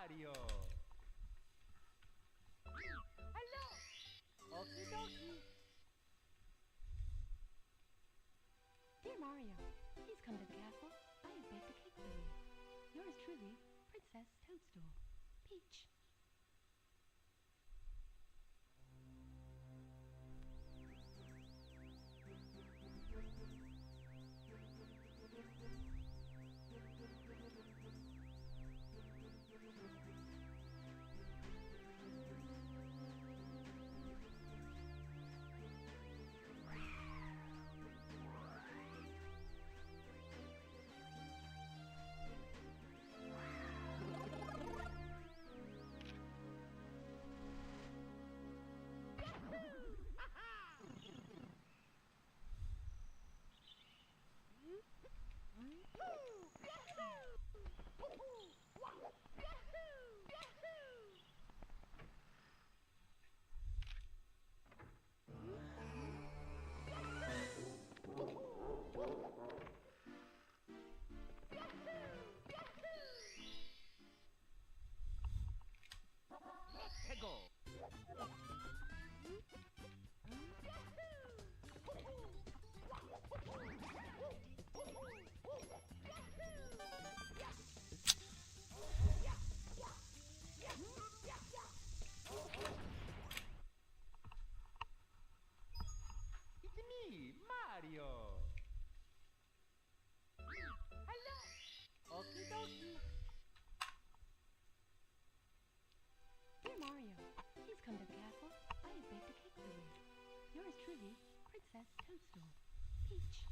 Mario. Hello. Okie dokie. Dear Mario, please come to the castle. I have baked a cake for you. Yours truly, Princess Toadstool. Peach. Mario. Hello. Okie dokie. Dear Mario, please come to the castle. I have baked a cake for you. Yours truly, Princess Toadstool. Peach.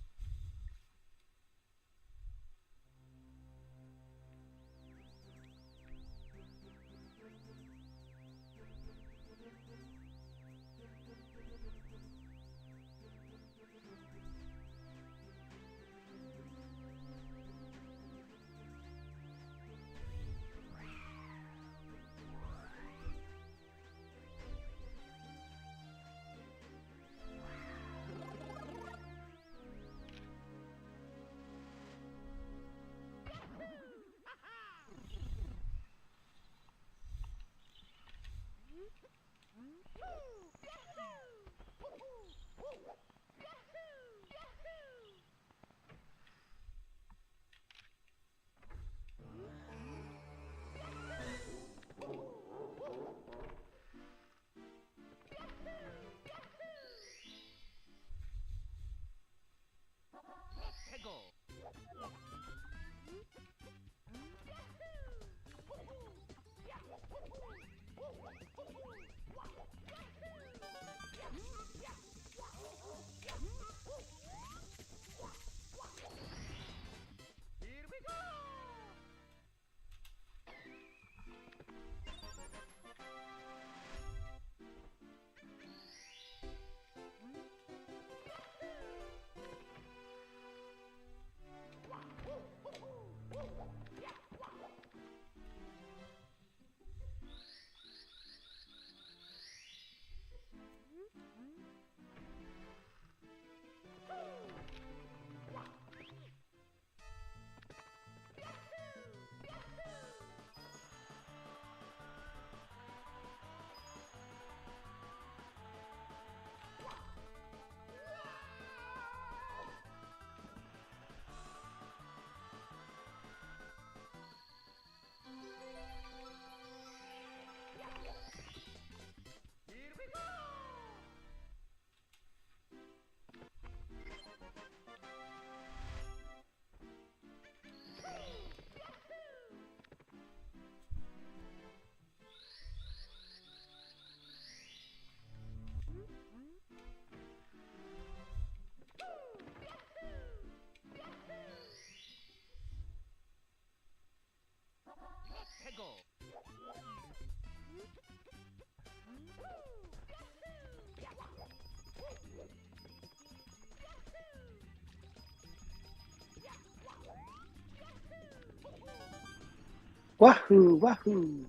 Wahoo! Wahoo!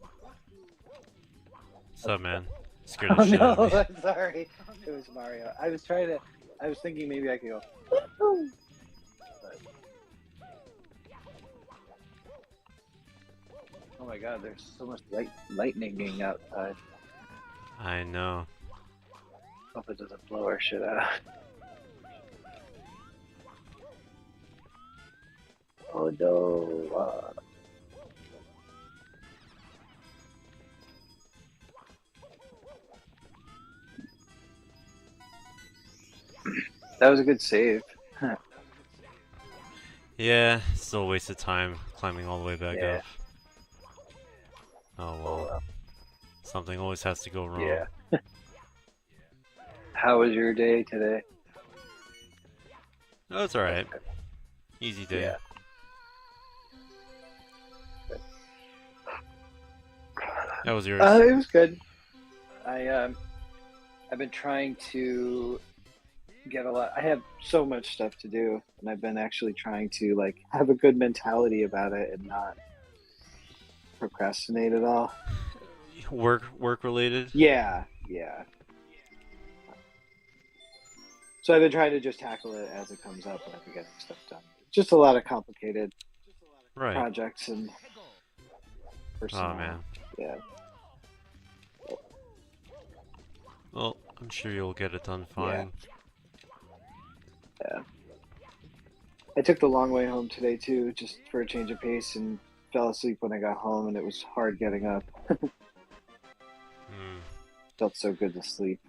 What's up, man? Scared the Oh shit out no! of me. I'm sorry. It was Mario. I was thinking maybe I could go. Wahoo! But... Oh my God! There's so much lightning outside. I know. Hope it doesn't blow our shit out. Oh no! That was a good save. Yeah, still a waste of time climbing all the way back Yeah. up. Oh well. Something always has to go wrong. Yeah. How was your day today? No, it's alright. Easy day. Yeah. That was yours. It was good. I've been trying to get a lot. I have so much stuff to do, and I've been actually trying to like have a good mentality about it and not procrastinate at all. Work related? Yeah. So I've been trying to just tackle it as it comes up, and I've been getting stuff done. Just a lot of complicated Right. projects and personnel. Oh man. Yeah. Well, I'm sure you'll get it done fine. Yeah. I took the long way home today too, just for a change of pace, and fell asleep when I got home, and it was hard getting up. Felt so good to sleep.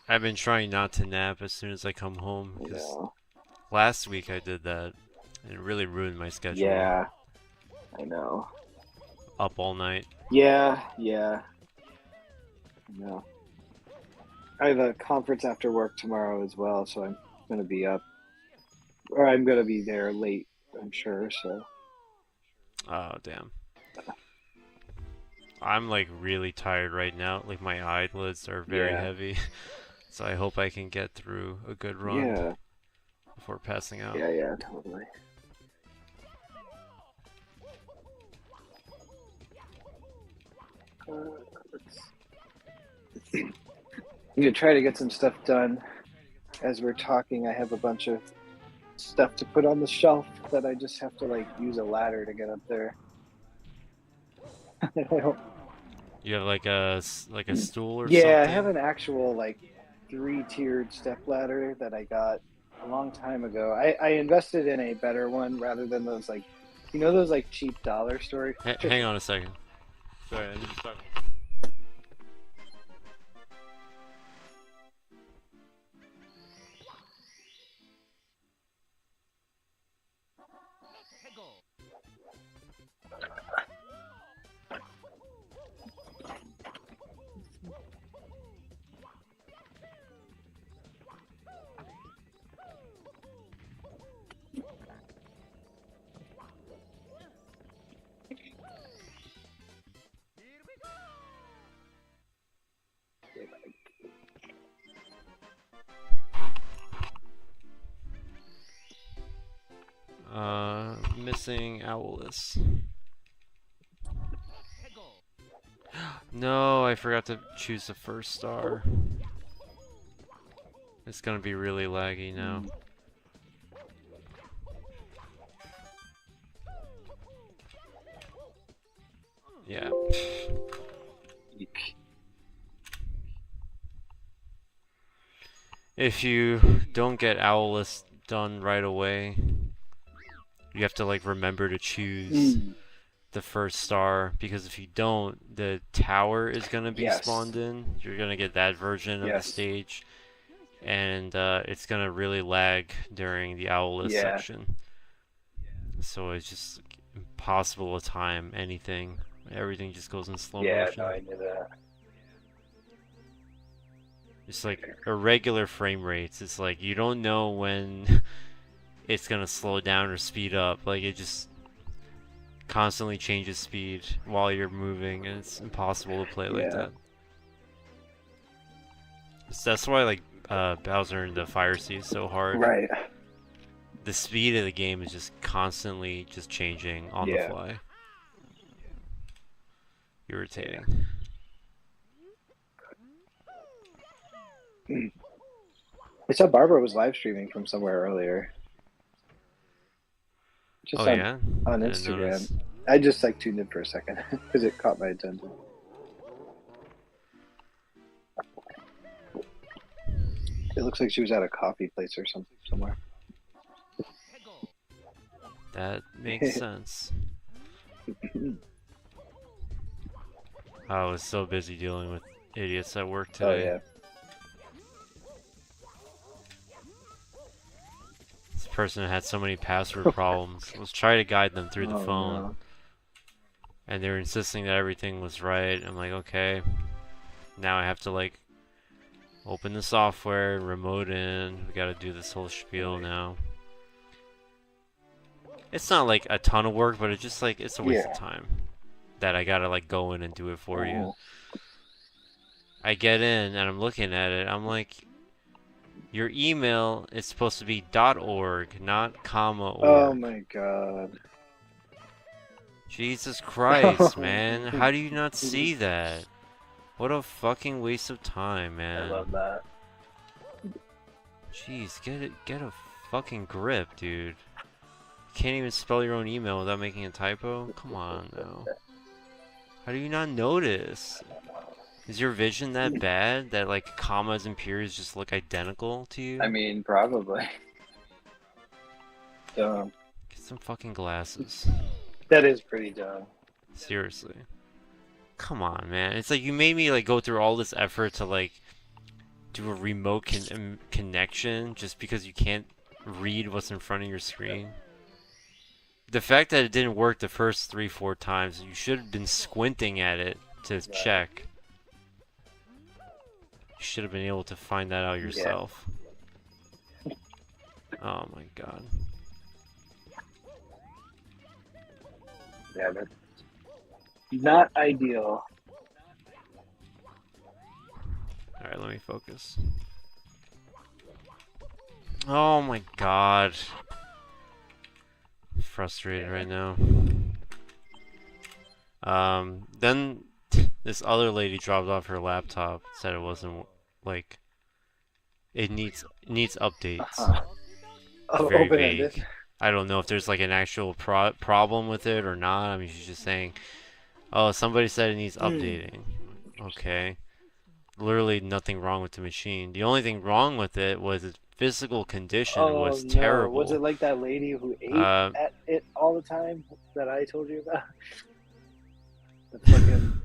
I've been trying not to nap as soon as I come home, You because know. last week I did that, and it really ruined my schedule. Yeah. I know. Up all night. Yeah. I know. I have a conference after work tomorrow as well, so I'm gonna be up, or I'm gonna be there late, I'm sure. So. Oh, damn. I'm like really tired right now. Like my eyelids are very Yeah. heavy. So I hope I can get through a good run Yeah. before passing out. Yeah, totally. I'm gonna try to get some stuff done. As we're talking, I have a bunch of stuff to put on the shelf that I just have to like use a ladder to get up there. You have like a stool or Yeah, something? I have an actual like 3-tiered step ladder that I got a long time ago. I invested in a better one rather than those like, you know, those like cheap dollar store. Hang on a second. Sorry, I need to start. Missing Owlus. No, I forgot to choose the first star. It's gonna be really laggy now. Yeah. If you don't get Owlus done right away, you have to like remember to choose the first star, because if you don't, the tower is gonna be spawned in. You're gonna get that version of the stage, and it's gonna really lag during the Owlus section. So it's just impossible to time anything. Everything just goes in slow motion. Yeah, no, I knew that. It's like irregular frame rates. It's like you don't know when it's gonna slow down or speed up. Like it just constantly changes speed while you're moving, and it's impossible to play like that. So that's why like Bowser in the Fire Sea is so hard. Right. The speed of the game is just constantly just changing on the fly. irritating. I saw Barbara was live streaming from somewhere earlier. Just Oh on, yeah? on Didn't Instagram. notice. I just like tuned in for a second because it caught my attention. It looks like she was at a coffee place or somewhere. That makes sense. I was so busy dealing with idiots at work Oh today. yeah. This person had so many password problems. I was trying to guide them through the Oh, phone. no. And they were insisting that everything was right. I'm like, okay. Now I have to like open the software, remote in. We gotta do this whole spiel now. It's not like a ton of work, but it's just like it's a waste of time. That I gotta like go in and do it for you. I get in and I'm looking at it. I'm like, your email is supposed to be .org, not comma org. Oh my god. Jesus Christ, man. How do you not see that? What a fucking waste of time, man. I love that. Jeez, get a fucking grip, dude. You can't even spell your own email without making a typo? Come on, now. How do you not notice? Is your vision that bad that like commas and periods just look identical to you? I mean, probably. Dumb. Get some fucking glasses. That is pretty dumb. Seriously. Come on, man. It's like you made me like go through all this effort to like do a remote connection just because you can't read what's in front of your screen. The fact that it didn't work the first 3-4 times, you should have been squinting at it to check. You should have been able to find that out yourself. Yeah. Oh my god. Yeah, that's not ideal. Alright, let me focus. Oh my god. Frustrated right now. Then this other lady dropped off her laptop, said it wasn't like it needs updates. Oh, Very open-ended. vague. I don't know if there's like an actual problem with it or not. I mean, she's just saying, "Oh, somebody said it needs updating." Okay. Literally nothing wrong with the machine. The only thing wrong with it was its physical condition was terrible. Was it like that lady who ate at it all the time that I told you about? The fucking...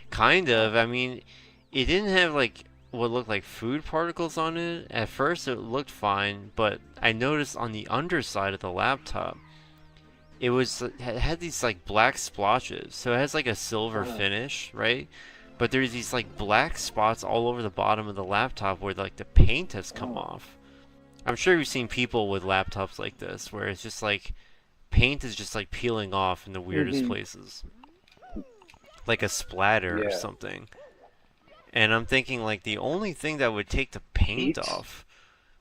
Kind of. I mean, it didn't have like what looked like food particles on it. At first it looked fine, but I noticed on the underside of the laptop it had these like black splotches. So it has like a silver finish, right? But there's these like black spots all over the bottom of the laptop where like the paint has come off. I'm sure you've seen people with laptops like this where it's just like paint is just like peeling off in the weirdest places. Like a splatter or something. And I'm thinking like the only thing that would take the paint off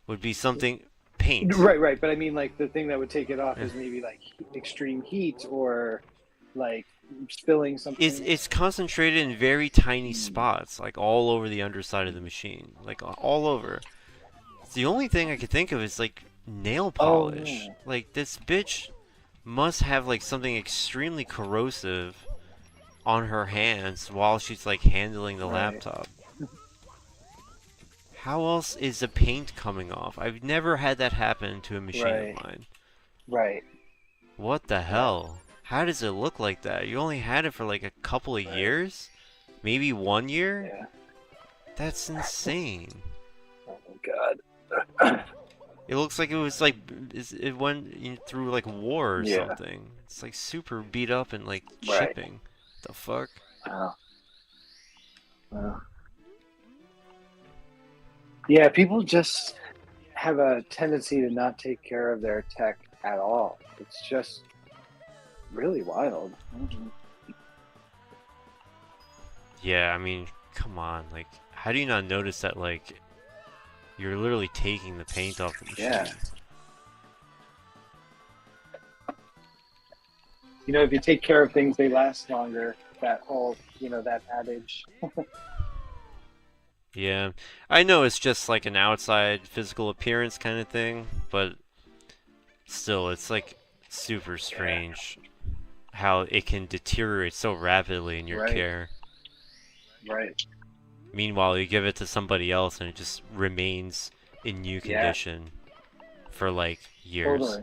would be something paint. Right, but I mean like the thing that would take it off is maybe like extreme heat or like spilling something. It's concentrated in very tiny spots, like all over the underside of the machine, like all over. The only thing I could think of is like nail polish. Like this bitch must have like something extremely corrosive on her hands while she's like handling the laptop. How else is the paint coming off? I've never had that happen to a machine of mine. Right. What the hell? How does it look like that? You only had it for like a couple of years? Maybe 1 year? Yeah. That's insane. Oh my god. It looks like it was like it went through like war or something. It's like super beat up and like chipping. The fuck? Yeah, people just have a tendency to not take care of their tech at all. It's just really wild. Yeah, I mean, come on. Like, how do you not notice that, like, you're literally taking the paint off the machine? Yeah. You know, if you take care of things, they last longer. that whole, that adage. Yeah, I know it's just like an outside physical appearance kind of thing, but still, it's like super strange how it can deteriorate so rapidly in your Right. care. Right. Meanwhile, you give it to somebody else and it just remains in new condition for like years.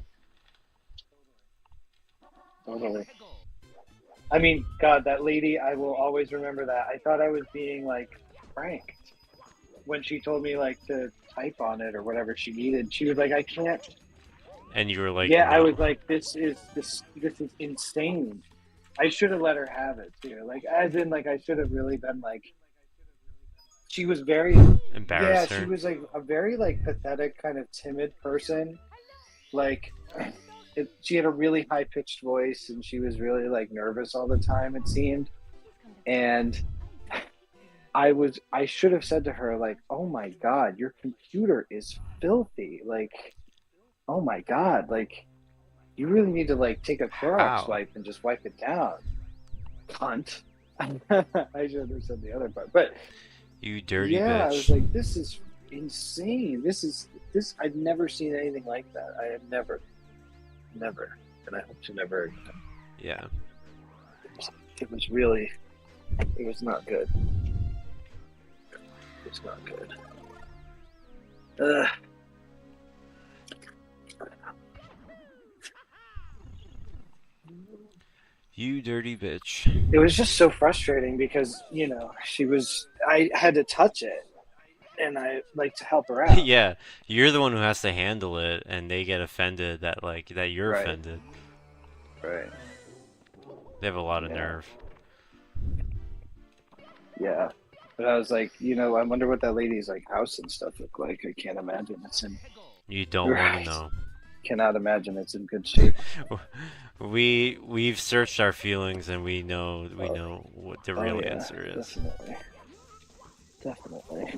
Totally. I mean, God, that lady, I will always remember that. I thought I was being like pranked when she told me like to type on it or whatever she needed. She was like, I can't. And you were like, Yeah, no. I was like, this is insane. I should have let her have it too. Like, as in, like, I should have really been like. She was very embarrassed her. She was like a very like pathetic, kind of timid person. Like, she had a really high pitched voice, and she was really like nervous all the time. It seemed, and I should have said to her like, "Oh my God, your computer is filthy! Like, oh my God, like." You really need to like take a Clorox wipe and just wipe it down, cunt. I should have said the other part, but you dirty bitch. Yeah, I was like, this is insane. This. I've never seen anything like that. I have never, and I hope to never again. Yeah. It was not good. It's not good. You dirty bitch. It was just so frustrating because, I had to touch it and I like to help her out. Yeah, you're the one who has to handle it and they get offended that you're offended. Right. They have a lot of nerve. Yeah. But I was like, I wonder what that lady's like house and stuff look like. I can't imagine it's in. You don't want to know. Cannot imagine it's in good shape. We've searched our feelings and we know what the real answer is. Definitely.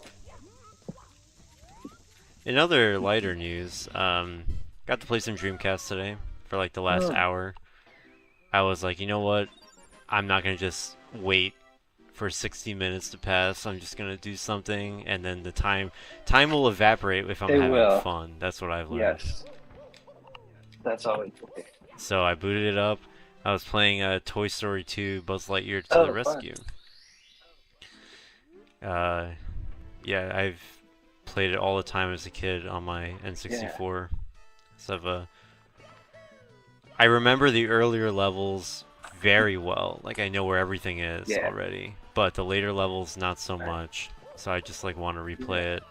In other lighter news, got to play some Dreamcast today for like the last hour. I was like, you know what? I'm not gonna just wait for 60 minutes to pass. I'm just gonna do something, and then the time will evaporate if I'm having fun. That's what I've learned. Yes. That's always okay. So I booted it up. I was playing Toy Story 2 Buzz Lightyear to the Rescue. Yeah, I've played it all the time as a kid on my N64. So I remember the earlier levels very well. Like I know where everything is already. But the later levels not so much. So I just like want to replay it.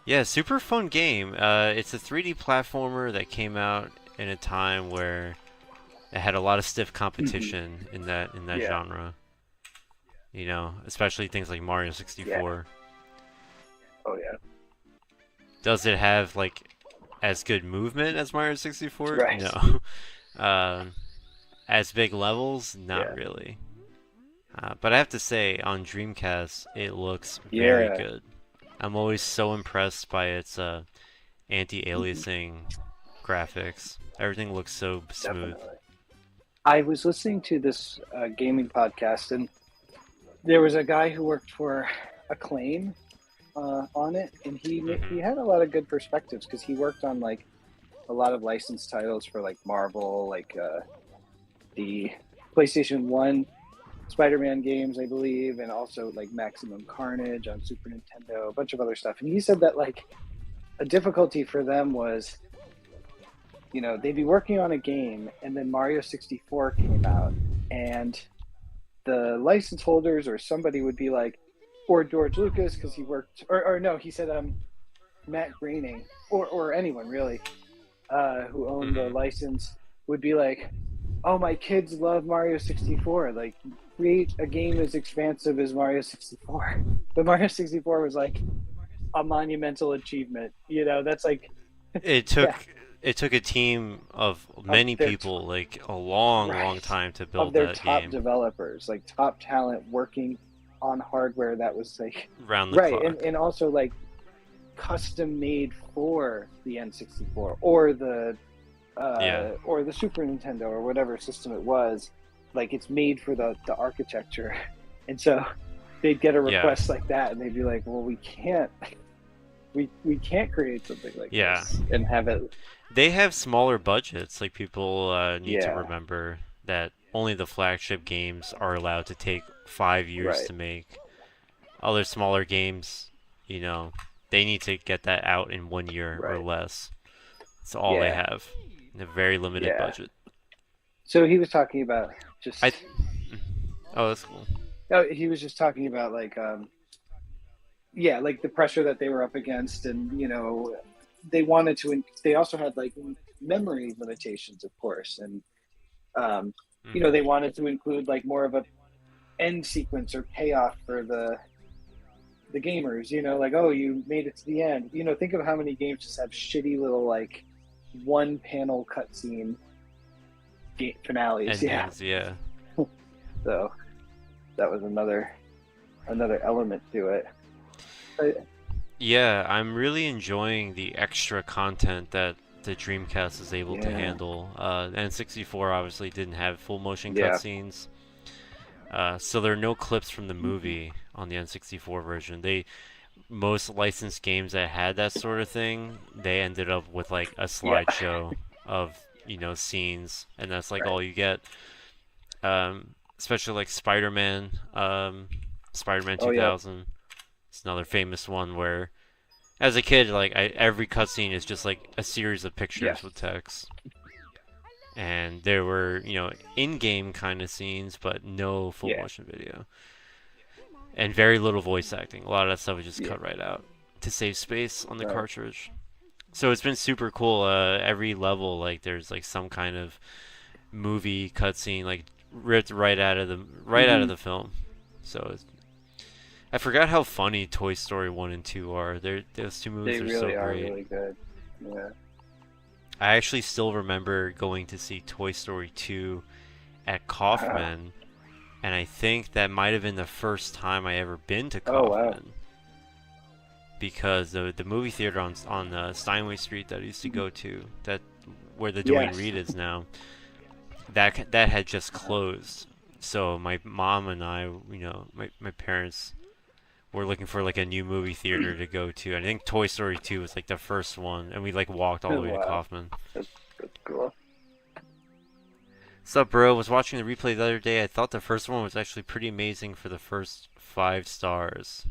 Yeah, super fun game. It's a 3D platformer that came out in a time where it had a lot of stiff competition in that genre. Especially things like Mario 64. Oh yeah. Does it have like as good movement as Mario 64? Right. No. As big levels? Not really. But I have to say, on Dreamcast, it looks very good. I'm always so impressed by its anti-aliasing graphics. Everything looks so smooth. Definitely. I was listening to this gaming podcast, and there was a guy who worked for Acclaim on it, and he had a lot of good perspectives because he worked on like a lot of licensed titles for like Marvel, like the PlayStation 1 Spider-Man games, I believe, and also like Maximum Carnage on Super Nintendo, a bunch of other stuff. And he said that like a difficulty for them was, they'd be working on a game and then Mario 64 came out and the license holders or somebody would be like, or George Lucas, because he worked, or no, he said Matt Groening, or anyone really, who owned the license would be like, oh, my kids love Mario 64. Like, create a game as expansive as Mario 64. But Mario 64 was like a monumental achievement. That's like it took a team of many people, like a long time to build that game. Of their top developers, like top talent working on hardware that was like round the clock. And also like custom made for the N64 or the Yeah. or the Super Nintendo or whatever system it was, like it's made for the architecture, and so they'd get a Yeah. request like that, and they'd be like, "Well, we can't, we can't create something like Yeah. this and have it." They have smaller budgets. Like people need to Yeah, remember that only the flagship games are allowed to take 5 years right, to make. Other smaller games, they need to get that out in 1 year or right. less. That's all they Yeah, have. A very limited yeah. budget. So he was talking about just. I. Oh, that's cool. No, he was just talking about like yeah, like the pressure that they were up against, and they wanted to. They also had like memory limitations, of course, and they wanted to include like more of a end sequence or payoff for the gamers. Like, oh, you made it to the end. Think of how many games just have shitty little like one panel cutscene finales. Endings, yeah. So that was another element to it. Yeah, I'm really enjoying the extra content that the Dreamcast is able to Yeah. handle. N64 obviously didn't have full motion Yeah. cutscenes, so there are no clips from the movie on the N64 version. Most licensed games that had that sort of thing, they ended up with like a slideshow of scenes, and that's like Right. all you get. Especially like Spider-Man, Spider-Man Oh, yeah. 2000. It's another famous one where, as a kid, like every cutscene is just like a series of pictures Yes. with text, and there were in-game kind of scenes, but no full Yeah. motion video, and very little voice acting. A lot of that stuff was just Yeah. cut right out to save space on the Right. cartridge. So it's been super cool. Every level, like there's like some kind of movie cutscene, like ripped right out of the film. So I forgot how funny Toy Story 1 and 2 are. Those two movies They are really so are great. really good. Yeah. I actually still remember going to see Toy Story 2 at Kaufman, and I think that might have been the first time I ever been to Oh, wow. Kaufman. Because the movie theater on Steinway Street that I used to go to, where the Dwayne Yes. Reed is now, that had just closed. So my mom and I, my parents were looking for like a new movie theater to go to. I think Toy Story 2 was like the first one, and we like walked all the way to Wow. Kaufman. That's cool. What's up, bro? Was watching the replay the other day. I thought the first one was actually pretty amazing for the first 5 stars.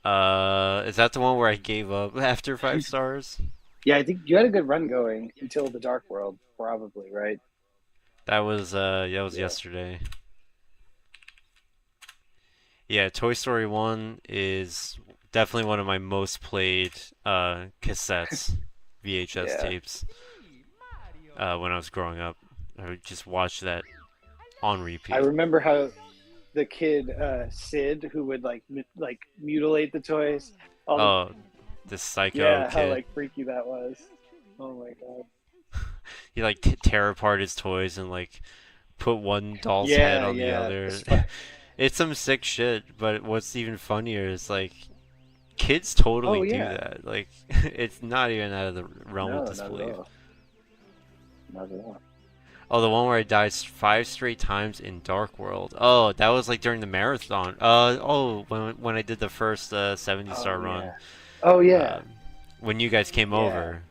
Is that the one where I gave up after 5 stars? Yeah, I think you had a good run going until the Dark World, probably, right? That was Yeah. yesterday. Yeah, Toy Story 1 is definitely one of my most played cassettes, VHS Yeah. tapes, when I was growing up. I would just watch that on repeat. I remember how the kid Sid, who would like mutilate the toys. Oh, this psycho yeah, kid. how like freaky that was. Oh my god. He like tear apart his toys and like put one doll's Yeah, head on the yeah. other. It's fun. It's some sick shit, but what's even funnier is like kids totally Oh, do yeah. that. Like it's not even out of the realm No, of not at disbelief. all. Not at all. Oh, the one where I died 5 straight times in Dark World. Oh, that was like during the marathon. When I did the first 70-star run. Yeah. Oh yeah. When you guys came Yeah. over,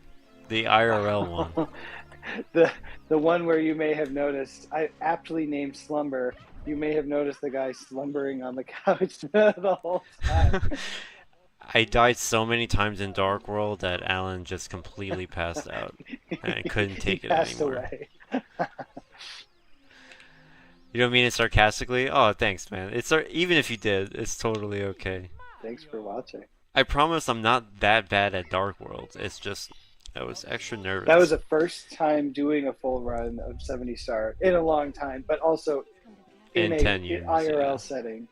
the IRL one. The one where you may have noticed, I aptly named Slumber. You may have noticed the guy slumbering on the couch the whole time. I died so many times in Dark World that Alan just completely passed out, and I couldn't take He it passed anymore. away. You don't mean it sarcastically? Oh, thanks, man. Even if you did, it's totally okay. Thanks for watching. I promise I'm not that bad at Dark World. It's just I was extra nervous. That was the first time doing a full run of 70 Star in a long time, but also in In a 10 years, IRL yeah. setting.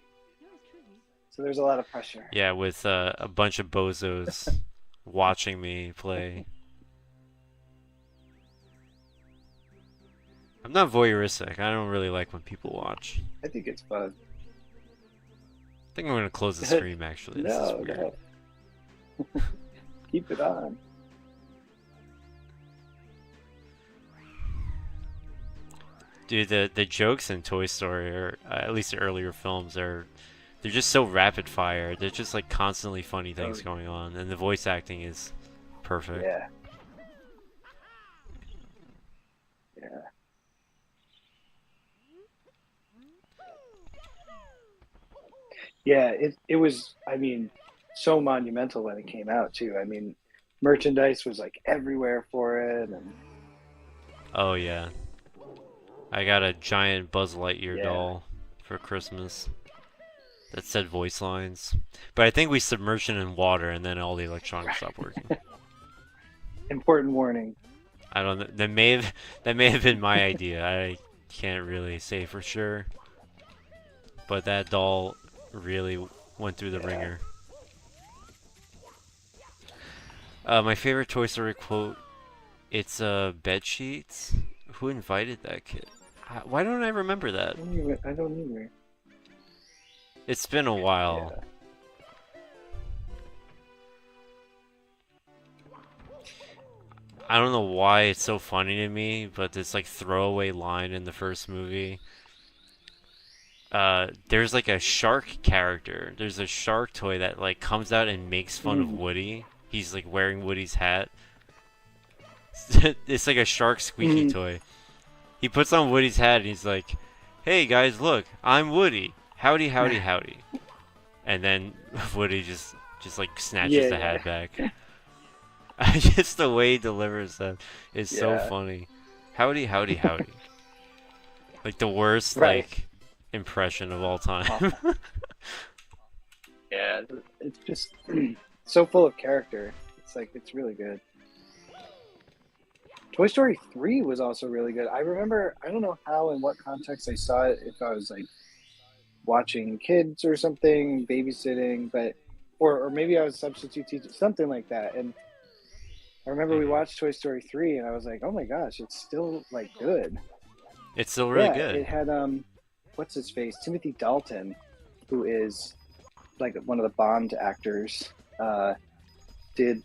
So there's a lot of pressure. Yeah, with a bunch of bozos watching me play. I'm not voyeuristic. I don't really like when people watch. I think it's fun. I think I'm gonna close the stream actually. This is No, weird. no. Keep it on. Dude, the jokes in Toy Story, or at least the earlier films, they're just so rapid fire. There's just like constantly funny things Oh, going on, and the voice acting is perfect. yeah, yeah, yeah. It was. I mean, so monumental when it came out too. I mean, merchandise was like everywhere for it, and Oh yeah, I got a giant Buzz Lightyear yeah. doll for Christmas that said voice lines, but I think we submerged it in water, and then all the electronics stopped working. Important warning. I don't know. That may have been my idea. I can't really say for sure, but that doll really went through the Yeah. ringer. My favorite Toy Story quote, it's bed sheets. Who invited that kid? Why don't I remember that? I don't either. It's been a while. Yeah. I don't know why it's so funny to me, but this like throwaway line in the first movie. There's like a shark character. There's a shark toy that like comes out and makes fun of Mm. Woody. He's like wearing Woody's hat. It's like a shark squeaky Mm. toy. He puts on Woody's hat and he's like, "Hey guys, look, I'm Woody. Howdy, howdy, howdy." And then Woody just like snatches Yeah, the yeah. hat back. Just the way he delivers that is so Yeah. funny. Howdy, howdy, howdy. Like the worst Right. like impression of all time. Awful. Yeah, it's just so full of character. It's like it's really good. Toy Story 3 was also really good. I remember, I don't know how and what context I saw it, if I was like watching kids or something, babysitting, but or maybe I was substitute teaching, something like that. And I remember we Mhm. watched Toy Story 3 and I was like, "Oh my gosh, it's still like good." It's still really Yeah, good. it had what's his face? Timothy Dalton, who is like one of the Bond actors, did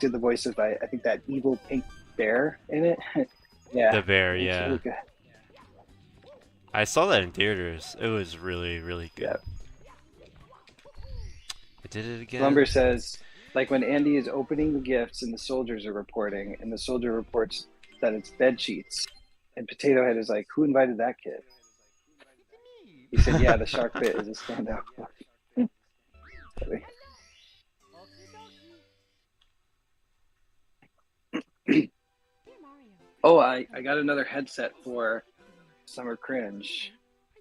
did the voice of I think that evil pink bear in it. Yeah, The bear, it's yeah. really good. I saw that in theaters. It was really, really Yeah. good. I did it again. Lumber says, like when Andy is opening the gifts and the soldiers are reporting, and the soldier reports that it's bed sheets, and Potato Head is like, "Who invited that kid?" Me. He said, "Yeah, the shark bit is a standout." Funny. Okie dokie. Dear Mario, Oh, I got another headset for Summer Cringe.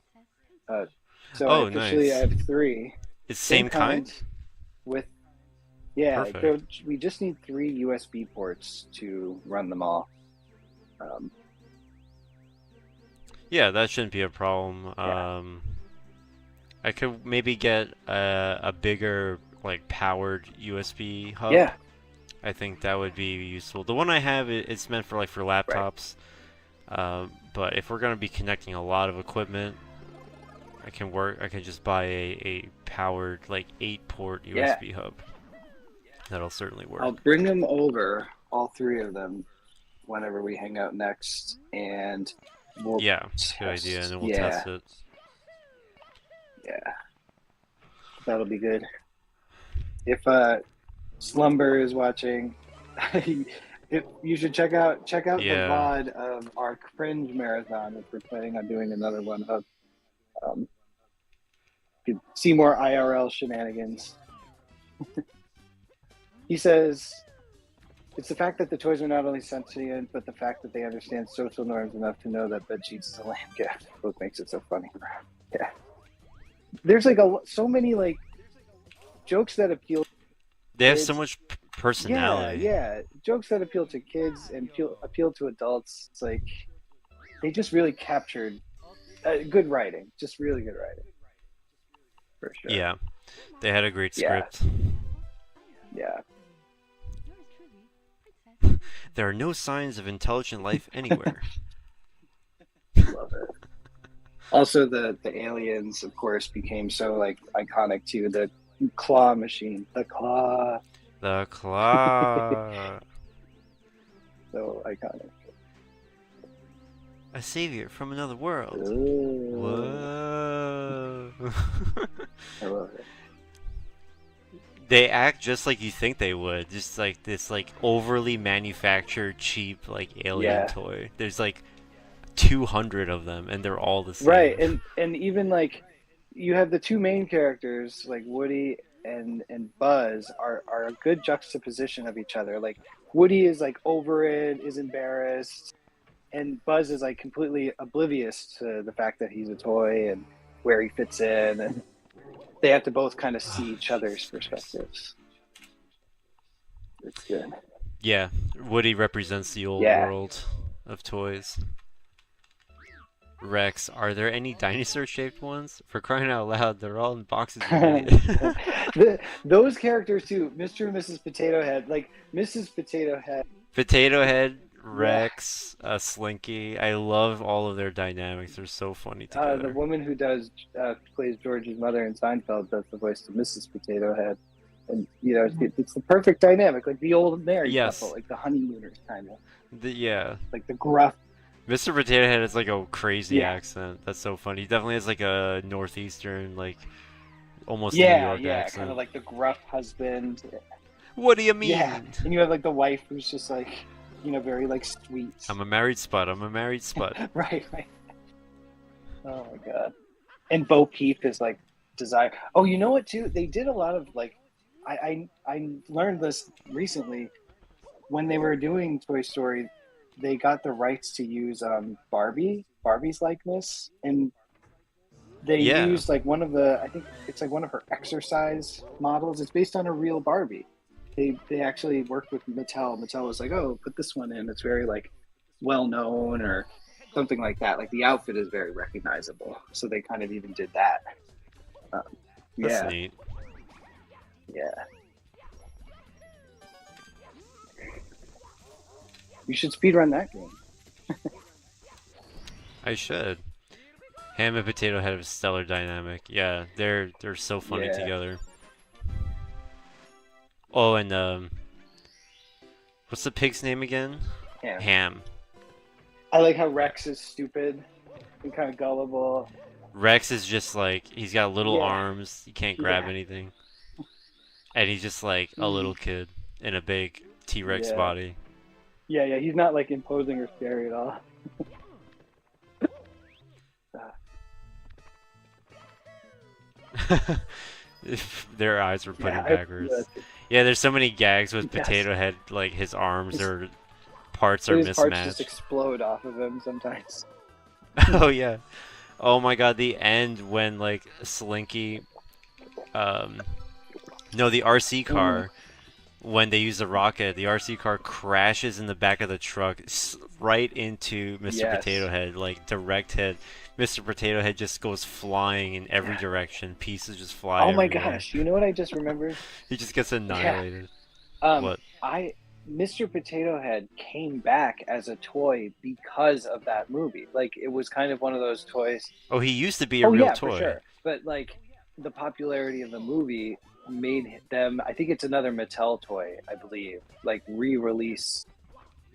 Princess Toadstool. So Oh, I nice. have three. It's same kind? With yeah, Perfect. we just need 3 USB ports to run them all. Yeah, that shouldn't be a problem. Yeah. I could maybe get a bigger like powered USB hub. Yeah, I think that would be useful. The one I have, it's meant for like for right. laptops. But if we're gonna be connecting a lot of equipment, I can just buy a powered like 8-port Yeah. USB hub. That'll certainly work. I'll bring them over, all 3 of them, whenever we hang out next, and we'll Yeah, test. good idea, and then we'll Yeah, test it. yeah, that'll be good. If Slumber is watching, if you should check out the Yeah. VOD of our cringe marathon if we're planning on doing another one of. You could see more IRL shenanigans. He says, "It's the fact that the toys are not only sentient, but the fact that they understand social norms enough to know that bed sheets is a lame gift. What makes it so funny." Yeah, there's like so many like jokes that appeal. They have so Kids. much Yeah, personality. yeah, jokes that appeal to kids and appeal to adults. It's like they just really captured good writing, just really good writing, for sure. Yeah, they had a great Yeah. script. Yeah. Yours truly, Princess. There are no signs of intelligent life anywhere. Love it. Also, the aliens, of course, became so like iconic too. The claw machine, the claw, The claw. so iconic. A savior from another world. Ooh, Whoa. I love it. They act just like you think they would. Just like this like overly manufactured cheap like alien Yeah. toy. There's like 200 of them and they're all the same. Right, and even like you have the two main characters like Woody and Buzz are a good juxtaposition of each other. Like Woody is like over it, is embarrassed, and Buzz is like completely oblivious to the fact that he's a toy and where he fits in, and they have to both kind of see each other's perspectives. It's good. Yeah, Woody represents the old Yeah. world of toys. Rex, are there any dinosaur-shaped ones? For crying out loud, they're all in boxes. You idiot. Those characters too, Mr. and Mrs. Potato Head, like Mrs. Potato Head. Potato Head, Rex, Slinky. I love all of their dynamics. They're so funny together. The woman who plays George's mother in Seinfeld does the voice of Mrs. Potato Head, and you know it's the perfect dynamic, like the old married Yes. couple, like the honeymooners kind of, Yeah. like the gruff. Mr. Potato Head has like a crazy Yeah. accent. That's so funny. He definitely has like a northeastern, like almost New Yeah, York yeah, accent. kind of like the gruff husband. What do you mean? Yeah, and you have like the wife who's just like, you know, very like sweet. I'm a married spud. I'm a married spud. Right. Oh my god. And Bo Peep is like desire. Oh, you know what too? They did a lot of like, I learned this recently. When they were doing Toy Story, they got the rights to use Barbie's likeness, and they Yeah. used like one of I think it's like one of her exercise models. It's based on a real Barbie. They actually worked with Mattel. Mattel was like, oh, put this one in. It's very like well known or something like that. Like the outfit is very recognizable. So they kind of even did that. That's Yeah, neat. yeah. You should speedrun that game. I should. Ham and Potato Head have a stellar dynamic. Yeah, they're so funny Yeah. together. Oh, and what's the pig's name again? Yeah. Ham. I like how Rex is stupid and kind of gullible. Rex is just like he's got little Yeah. arms. He can't grab Yeah. anything, and he's just like a little kid in a big T-Rex Yeah. body. Yeah, he's not like imposing or scary at all. If their eyes were put in Yeah, backwards. Yeah, there's so many gags with Yes. Potato Head, like his arms or parts are His parts just mismatched. explode off of him sometimes. Oh yeah. Oh my god, the end when like Slinky no, the RC car when they use the rocket, the RC car crashes in the back of the truck right into Mr. Yes. Potato Head, like direct hit. Mr. Potato Head just goes flying in every direction. Pieces just fly Oh my everywhere. gosh! You know what I just remembered? He just gets annihilated. What? Mr. Potato Head came back as a toy because of that movie. Like it was kind of one of those toys. Oh, he used to be a real toy. For sure. But like the popularity of the movie made them. I think it's another Mattel toy, I believe. Like re-release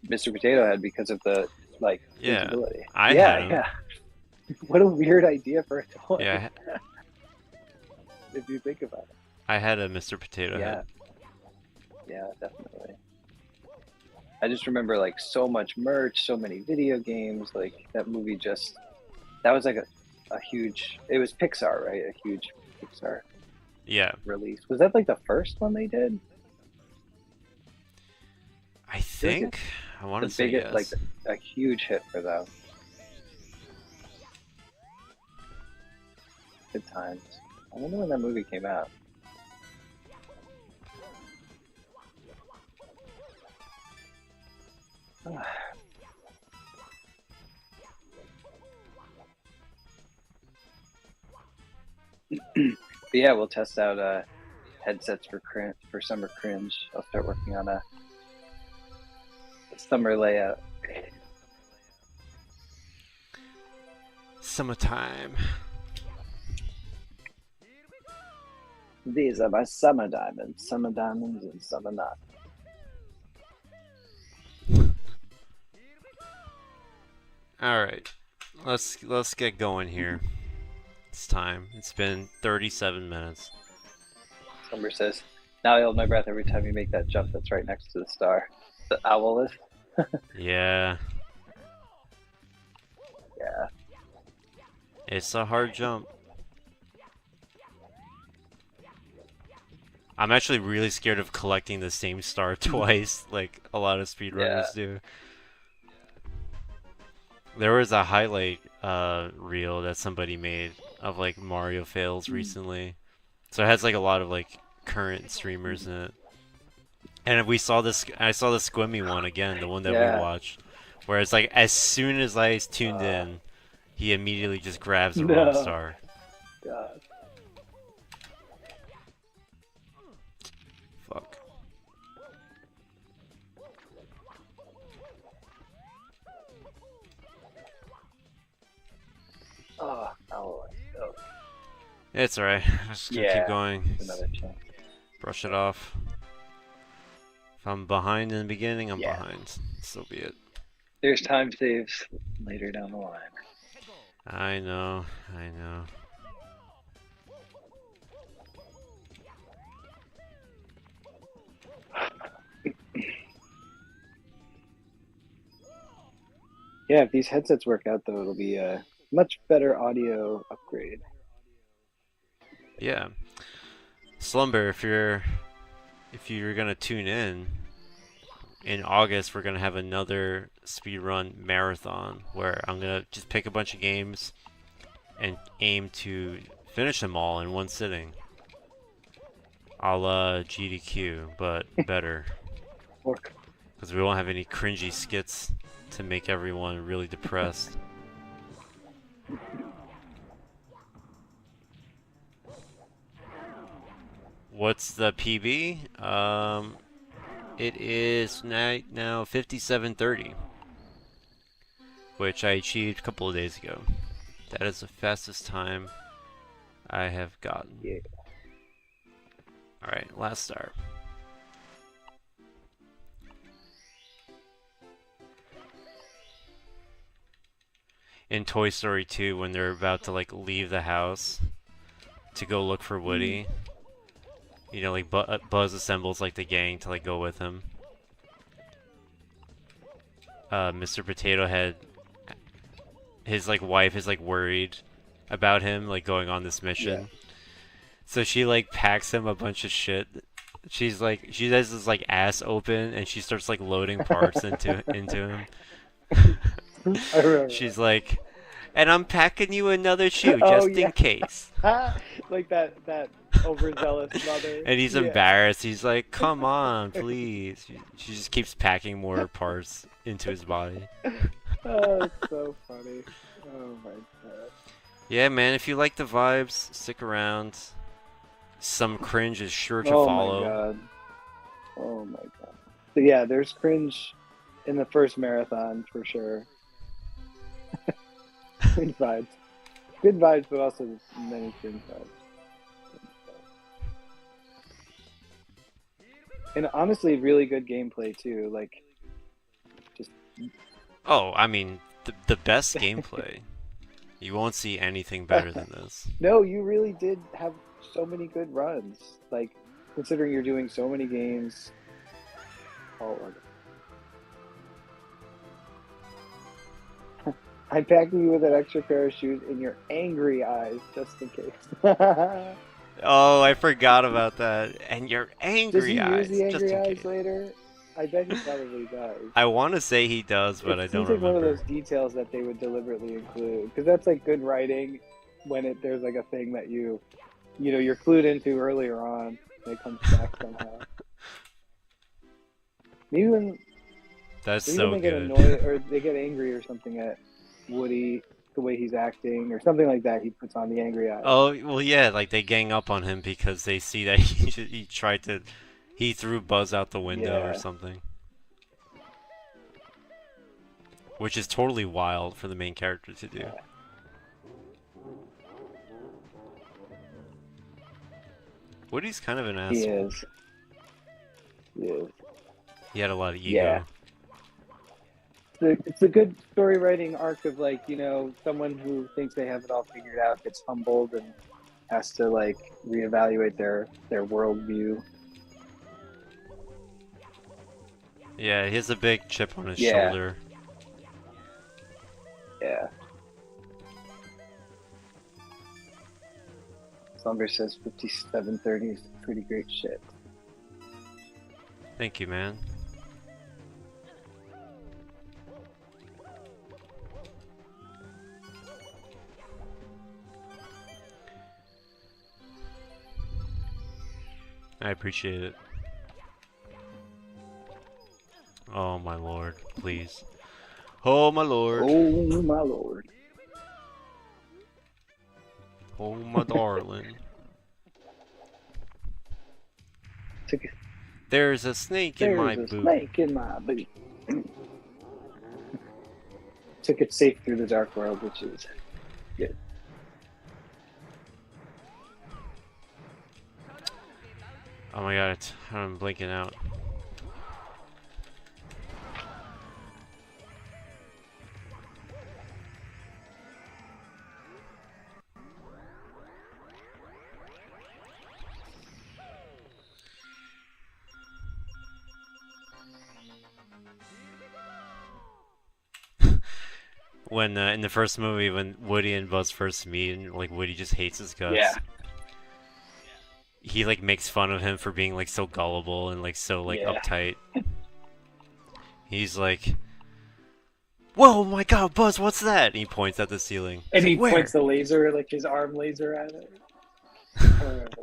Mr. Potato Head because of the like Yeah, visibility. I had him. Yeah. What a weird idea for a toy. Yeah, If you think about it. I had a Mr. Potato Yeah. Head. Yeah, definitely. I just remember like so much merch, so many video games. Like that movie that was like a huge. It was Pixar, right? A huge Pixar Yeah, release. Was that like the first one they did? I think. I want to say yes. Like a huge hit for them. Good times. I wonder when that movie came out. But yeah, we'll test out headsets for summer cringe. I'll start working on a summer layout. Summertime. These are my summer diamonds and summer not. All right. let's get going here. It's time. It's been 37 minutes. Summer says, now I hold my breath every time you make that jump that's right next to the star. The owl is? Yeah, Yeah. it's a hard jump. I'm actually really scared of collecting the same star twice, like a lot of speedrunners do. There was a highlight reel that somebody made of like Mario fails recently. So it has like a lot of like current streamers in it. And we saw this I saw the Squimmy one again, the one that we watched. Where it's like as soon as I tuned in, he immediately just grabs the wrong star. God. Fuck. Oh, owl. Oh. It's alright. Just gonna keep going. Another chance. Brush it off. If I'm behind in the beginning, I'm behind. So be it. There's time saves later down the line. I know, I know. Yeah, if these headsets work out, though, it'll be a much better audio upgrade. Yeah. Slumber, if you're gonna tune in August we're gonna have another speedrun marathon where I'm gonna just pick a bunch of games and aim to finish them all in one sitting. A la GDQ, but better. Because we won't have any cringy skits to make everyone really depressed. What's the PB? It is now 57:30, which I achieved a couple of days ago. That is the fastest time I have gotten. Yeah. Alright, last star. In Toy Story 2, when they're about to like leave the house to go look for Woody, you know, like Buzz assembles like the gang to like go with him. Mr. Potato Head, his like wife is like worried about him like going on this mission. So she like packs him a bunch of shit. She's like, she has this like ass open and she starts like loading parts into him. I remember. She's like, and I'm packing you another shoe just in case. Like that overzealous mother. And he's embarrassed. He's like, come on, please. She just keeps packing more parts into his body. Oh, it's so funny. Oh my god. Yeah, man, if you like the vibes, stick around. Some cringe is sure to follow. Oh my god. Oh my god. So yeah, there's cringe in the first marathon for sure. Good vibes. Good vibes, but also many cringe vibes. And honestly, really good gameplay too. Like, just. Oh, I mean, the best gameplay. You won't see anything better than this. No, you really did have so many good runs. Like, considering you're doing so many games. Oh, I'm packing you with an extra pair of shoes in your angry eyes, just in case. Oh, I forgot about that. And your angry eyes. Does he use the just angry in eyes case. later? I bet he probably does. I want to say he does, but I don't It seems like remember. one of those details that they would deliberately include, because that's like good writing when there's like a thing that you're clued into earlier on, and it comes back somehow. Maybe when That's maybe so when they get good. annoyed or they get angry or something at Woody, the way he's acting or something like that, he puts on the angry eyes. Oh, well, yeah, like they gang up on him because they see that he threw Buzz out the window or something. Which is totally wild for the main character to do. Yeah. Woody's kind of an asshole. He is. He is. He had a lot of ego. Yeah. it's a good story writing arc of like, someone who thinks they have it all figured out gets humbled and has to like reevaluate their worldview. Yeah, he has a big chip on his Yeah. shoulder. Yeah. Slumber says 5730 is pretty great shit. Thank you, man. I appreciate it. Oh my lord, please. Oh my lord. Oh my lord. Oh my darling. There's a snake in my There's a boot. snake in my boot. Took it safe through the dark world, which is good. Oh my god, I'm blinking out. When in the first movie, when Woody and Buzz first meet, and like Woody just hates his guts. Yeah. He like makes fun of him for being like so gullible and like so like Yeah. uptight. He's like, "Whoa, my God, Buzz, what's that?" And he points at the ceiling. And he Where? points the laser, like his arm laser at it.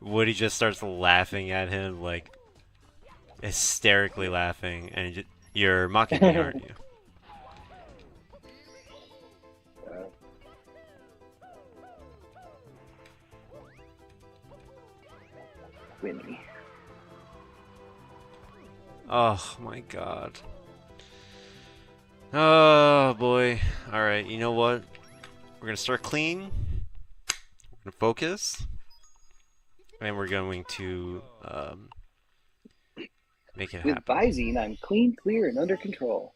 Woody just starts laughing at him, like hysterically laughing, and you're mocking me, aren't you? Winnie. Oh my god. Oh boy. Alright, you know what? We're gonna start clean. We're gonna focus. And we're going to make it With happen. Visine, I'm clean, clear, and under control.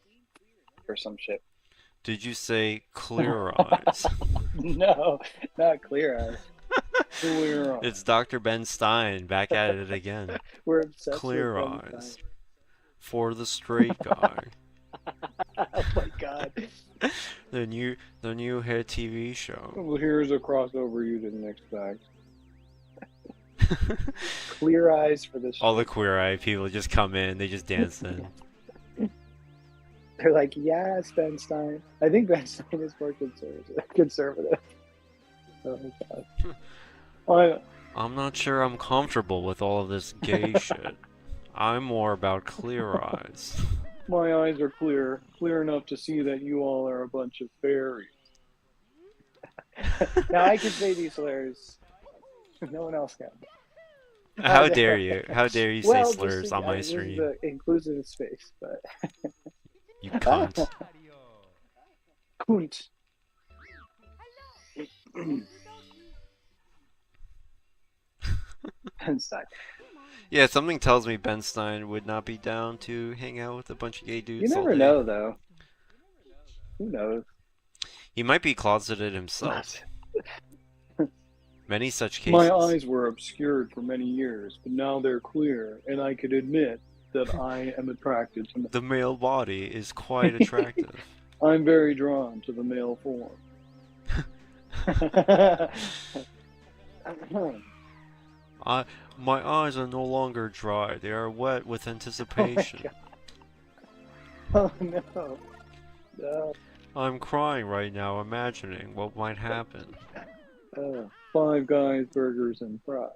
Or some shit. Did you say clear eyes? No, not clear eyes. Clear eyes. It's Dr. Ben Stein back at it again. We're obsessed Clear with eyes. Einstein. For the straight guy. Oh my god. The new hit TV show. Well, here's a crossover you didn't expect. Clear eyes for this. All the queer eye people just come in, they just dance in. They're like, yes, Ben Stein. I think Ben Stein is more conservative. Oh my god. I'm not sure I'm comfortable with all of this gay shit. I'm more about clear eyes. My eyes are clear enough to see that you all are a bunch of fairies. Now I can say these slurs. No one else can. How dare you? How dare you say Well, slurs just, on my this is stream? the inclusive space, but You cunt. Mario. Kunt. Ben Stein. Yeah, something tells me Ben Stein would not be down to hang out with a bunch of gay dudes. You all never day. know, though. Who knows? He might be closeted himself. Many such cases. My eyes were obscured for many years, but now they're clear, and I could admit that I am attracted to. The male body is quite attractive. I'm very drawn to the male form. My eyes are no longer dry. They are wet with anticipation. Oh no. No. I'm crying right now, imagining what might happen. 5 Guys burgers and fries.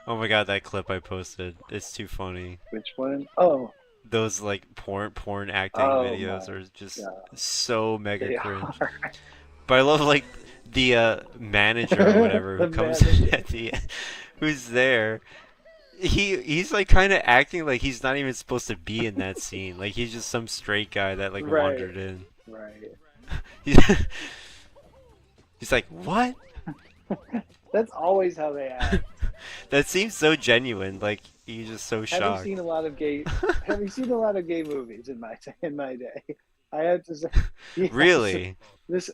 Oh my god, that clip I posted. It's too funny. Which one? Oh, Those like porn acting Oh videos my are just God. so mega they cringe. are. But I love like the manager or whatever who The comes in manager. at the end, who's there. He's like kind of acting like he's not even supposed to be in that scene. Like he's just some straight guy that like Right. wandered in. Right. He's like, what? That's always how they act. That seems so genuine. Like He's just so Having shocked. seen a lot of gay, having seen a lot of gay movies in my day, I have to say, yes, Really? this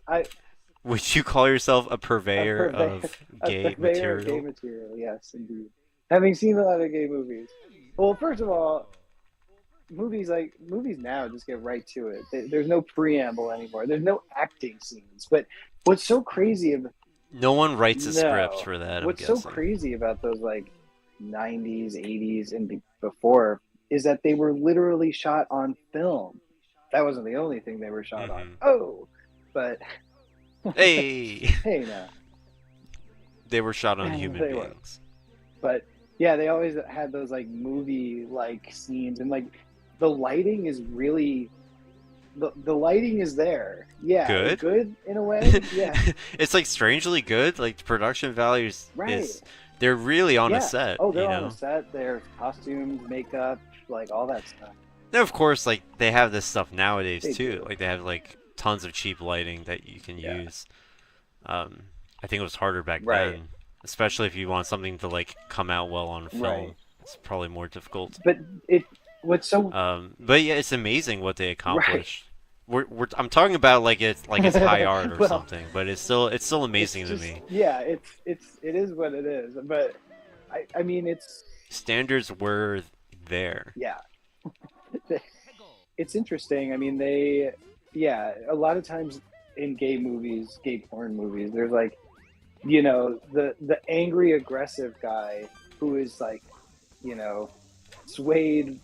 Would you call yourself a a purveyor purveyor, of a gay purveyor of gay material? material. Yes, indeed. Having seen a lot of gay movies. Well, first of all, movies now just get right to it. There's no preamble anymore. There's no acting scenes. But what's so crazy about No one writes a script no, for that, I'm what's so guessing. crazy about those like 90s, 80s, and before is that they were literally shot on film. That wasn't the only thing they were shot on. Hmm. Oh, but Hey! hey, now They were shot on human they were. beings. But yeah, they always had those like movie like scenes, and like the lighting is really the lighting is there. Yeah, Good? good in a way. Yeah, It's like strangely good. Like the production values right. is they're really on a Yeah. set, Oh, you they're on a know? set. There's costumes, makeup, like all that stuff. Now, of course, like they have this stuff nowadays They too. do. Like they have like tons of cheap lighting that you can Yeah. use. I think it was harder back Right. then, especially if you want something to like come out well on film. Right. It's probably more difficult. But what's so But yeah, it's amazing what they accomplished. I'm talking about like it's high art or Well, something, but it's still amazing it's to just me. yeah, it is what it is. But I mean it's Standards were there. yeah. It's interesting. I mean yeah, a lot of times in gay movies, gay porn movies, there's like the angry aggressive guy who is like, swayed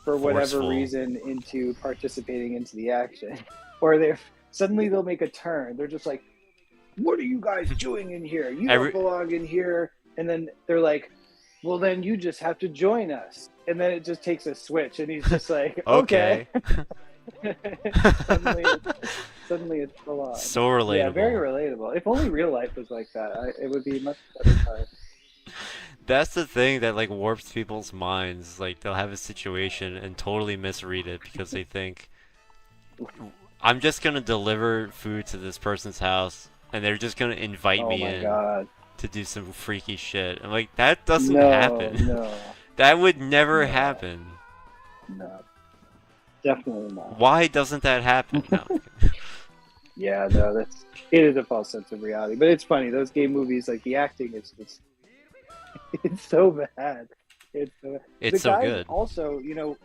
for whatever Forceful. reason into participating into the action. Or they'll make a turn. They're just like, what are you guys doing in here? You Every- don't belong in here. And then they're like, well, then you just have to join us. And then it just takes a switch, and he's just like, okay. suddenly it's full on. So relatable. Yeah, very relatable. If only real life was like that, it would be much better time. That's the thing that like warps people's minds. Like they'll have a situation and totally misread it because they think I'm just gonna deliver food to this person's house and they're just gonna invite Oh me my in god. to do some freaky shit. I'm like, that doesn't No, happen. no, That would never No. happen. no. Definitely not. Why doesn't that happen? No. Yeah, no, it is a false sense of reality. But it's funny, those gay movies, like the acting is just it's so bad. It's It's the so guys good. Also,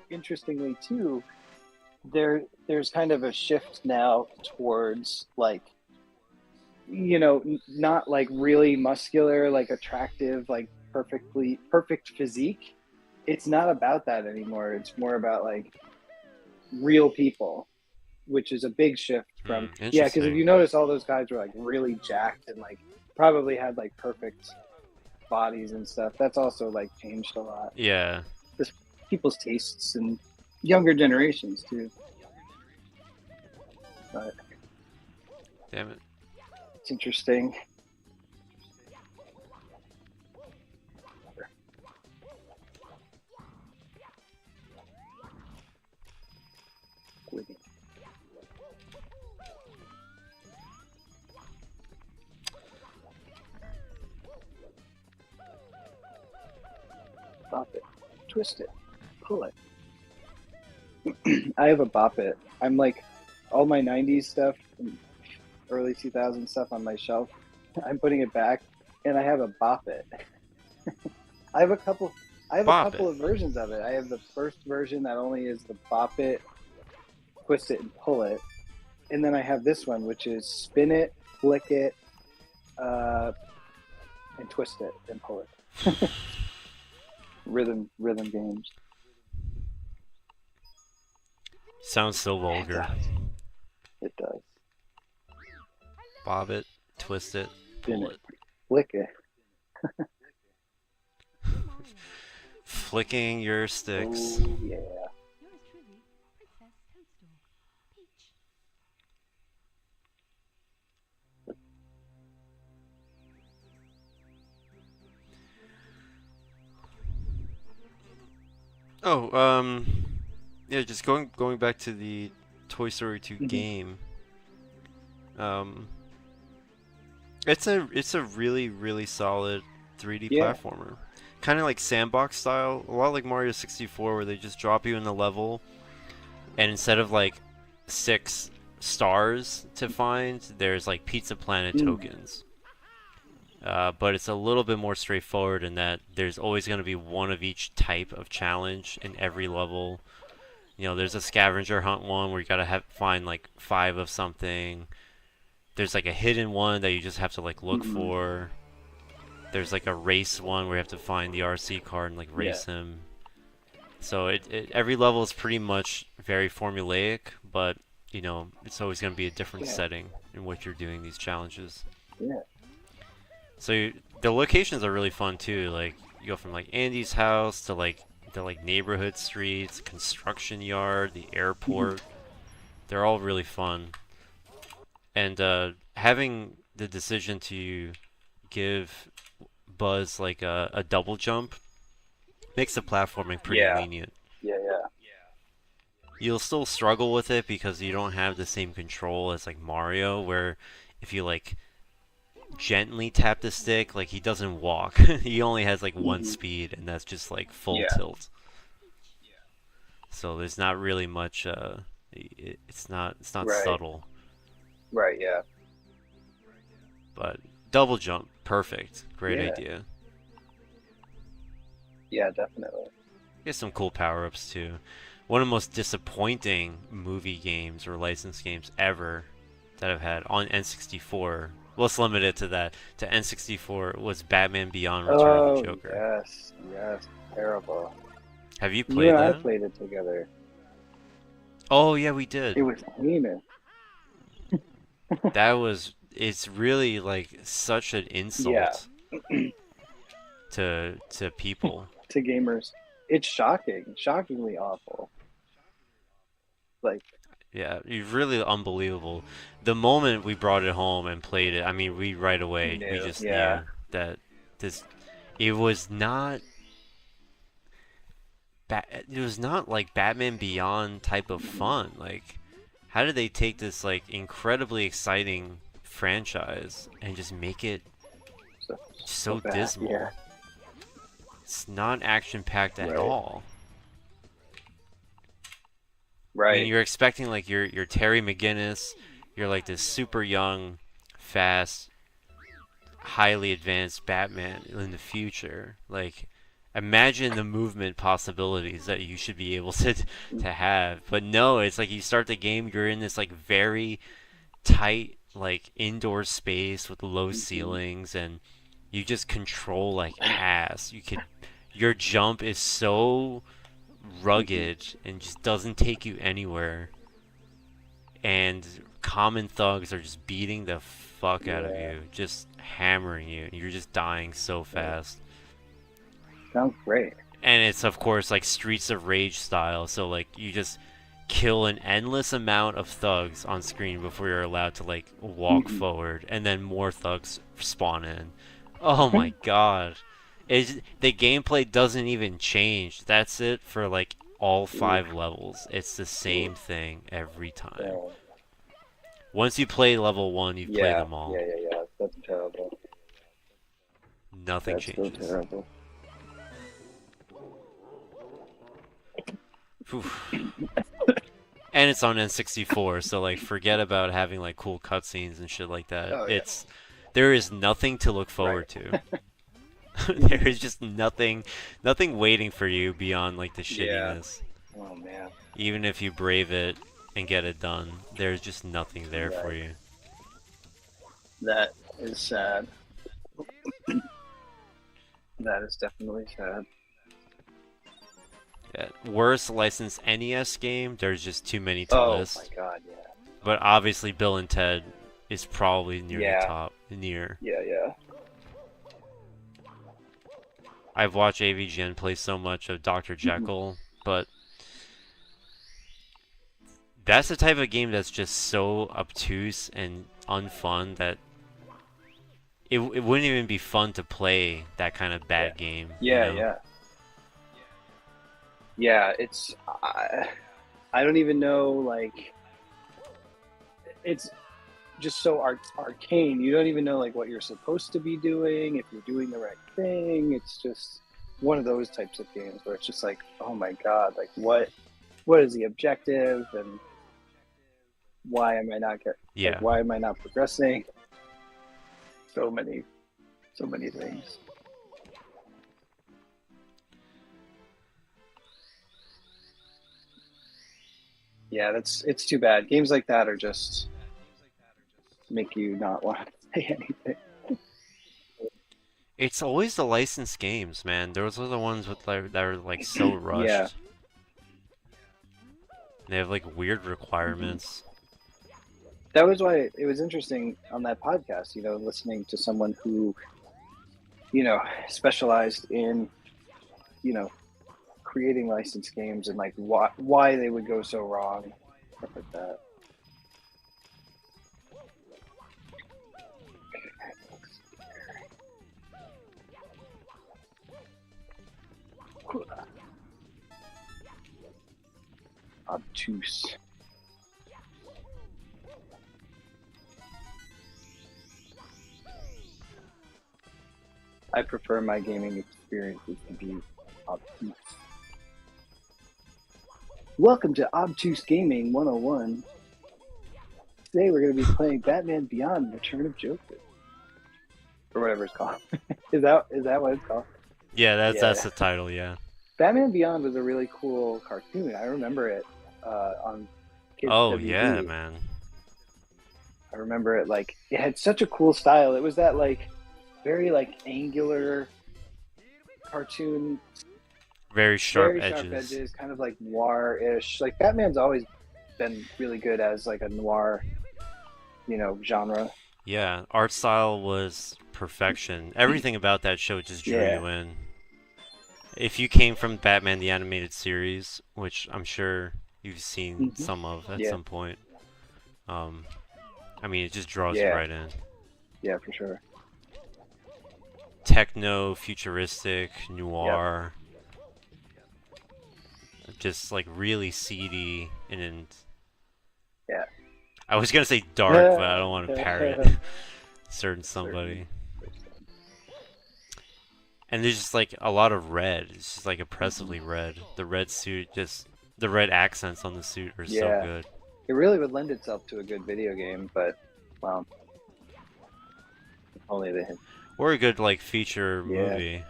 interestingly too, there's kind of a shift now towards like, not like really muscular, like attractive, like perfect physique. It's not about that anymore. It's more about like real people, which is a big shift from because if Interesting. you notice, all those guys were like really jacked and like probably had like perfect bodies and stuff. That's also like changed a lot. Yeah. Just people's tastes and younger generations too. But Damn it. it's interesting. Bop it, twist it, pull it. I have a bop it. I'm like all my 90s stuff and early 2000s stuff on my shelf. I'm putting it back, and I have a bop it. I have a couple of versions of it. I have the first version that only is the bop it, twist it, and pull it. And then I have this one, which is spin it, flick it, and twist it and pull it. Rhythm games. Sounds so vulgar. It does. Bob it, twist it, Spin pull it, it. flick it. Flicking your sticks. Oh, yeah. Yours truly, Princess Toadstool. Peach. Oh, yeah, just going back to the Toy Story 2 Mhm. game. It's a really solid 3D Yeah. platformer. kind of like sandbox style, a lot like Mario 64, where they just drop you in the level, and instead of like 6 stars to find, there's like Pizza Planet tokens. But it's a little bit more straightforward in that there's always going to be one of each type of challenge in every level. You know, there's a scavenger hunt one where you gotta find like 5 of something. There's like a hidden one that you just have to like look for. There's like a race one where you have to find the RC car and like race him. So every level is pretty much very formulaic, but you know, it's always going to be a different setting in which you're doing these challenges. Yeah. So the locations are really fun too. Like you go from like Andy's house to like the like neighborhood streets, construction yard, the airport. They're all really fun. And having the decision to give Buzz like a double jump makes the platforming pretty lenient. Yeah. You'll still struggle with it because you don't have the same control as like Mario, where if you like gently tap the stick, like he doesn't walk. He only has like 1 speed, and that's just like full tilt. So there's not really much. It's not subtle. Right. Yeah. But double jump, perfect, great idea. Yeah, definitely. Get some cool power-ups too. One of the most disappointing movie games or licensed games ever that I've had on N64. Let's limit it to that. To N64 was Batman Beyond: Return of the Joker. Yes, terrible. Have you played that? I played it together. Oh yeah, we did. It was heinous. It's really like such an insult to people. To gamers. It's shockingly awful. Like, yeah, it's really unbelievable. The moment we brought it home and played it, I mean, we right away we just knew that it was not like Batman Beyond type of fun. Like, how did they take this like incredibly exciting franchise and just make it so dismal? Yeah. It's not action-packed at all. Right. I mean, you're expecting like you're Terry McGinnis, you're like this super young, fast, highly advanced Batman in the future. Like, imagine the movement possibilities that you should be able to have. But no, it's like you start the game, you're in this like very tight like indoor space with low ceilings, and you just control like ass. Your jump is so rugged and just doesn't take you anywhere. And common thugs are just beating the fuck out of you, just hammering you, and you're just dying so fast. Sounds great. And it's of course like Streets of Rage style, so like you just kill an endless amount of thugs on screen before you're allowed to like walk forward, and then more thugs spawn in. Oh my god. The gameplay doesn't even change. That's it for like all 5 levels. It's the same thing every time. Once you play level 1, you've played them all. Yeah. That's terrible. Nothing changes. So terrible. And it's on N64, so like forget about having like cool cutscenes and shit like that. There is nothing to look forward to. There is just nothing waiting for you beyond like the shittiness. Oh man. Even if you brave it and get it done, there's just nothing there for you. That is sad. That is definitely sad. Yeah. Worst licensed NES game, there's just too many to list. Oh my god, yeah. But obviously Bill and Ted is probably near the top. Yeah. I've watched AVGN play so much of Dr. Jekyll, but that's the type of game that's just so obtuse and unfun that it wouldn't even be fun to play that kind of bad game. Yeah, it's I don't even know, like, it's just so arcane. You don't even know like what you're supposed to be doing, if you're doing the right thing. It's just one of those types of games where it's just like, oh my god, like what is the objective, and why am I not Yeah. why am I not progressing? So many things. Yeah, it's too bad. Games like that are just make you not want to say anything. It's always the licensed games, man. Those are the ones with that are like so rushed. Yeah. They have like weird requirements. That was why it was interesting on that podcast, listening to someone who, specialized in, creating licensed games and like why they would go so wrong, stuff like that. Obtuse. I prefer my gaming experiences to be obtuse. Welcome to Obtuse Gaming 101. Today we're going to be playing Batman Beyond: Return of Joker, or whatever it's called. Is that what it's called? Yeah, that's the title. Yeah. Batman Beyond was a really cool cartoon. I remember it on Kids Oh WB. yeah, man. I remember it like it had such a cool style. It was that like very like angular cartoon, Very sharp very edges. sharp edges, kind of like noir-ish. Like Batman's always been really good as like a noir, genre. Yeah, art style was perfection. Everything about that show just drew Yeah. you in. If you came from Batman the Animated Series, which I'm sure you've seen some of at some point, I mean, it just draws you right in. Yeah, for sure. Techno, futuristic, noir, just like really seedy and yeah. I was gonna say dark, but I don't want to parrot certain somebody. And there's just like a lot of red. It's just like oppressively red. The red suit, just the red accents on the suit are so good. It really would lend itself to a good video game, but well, only they had. Or a good like feature movie.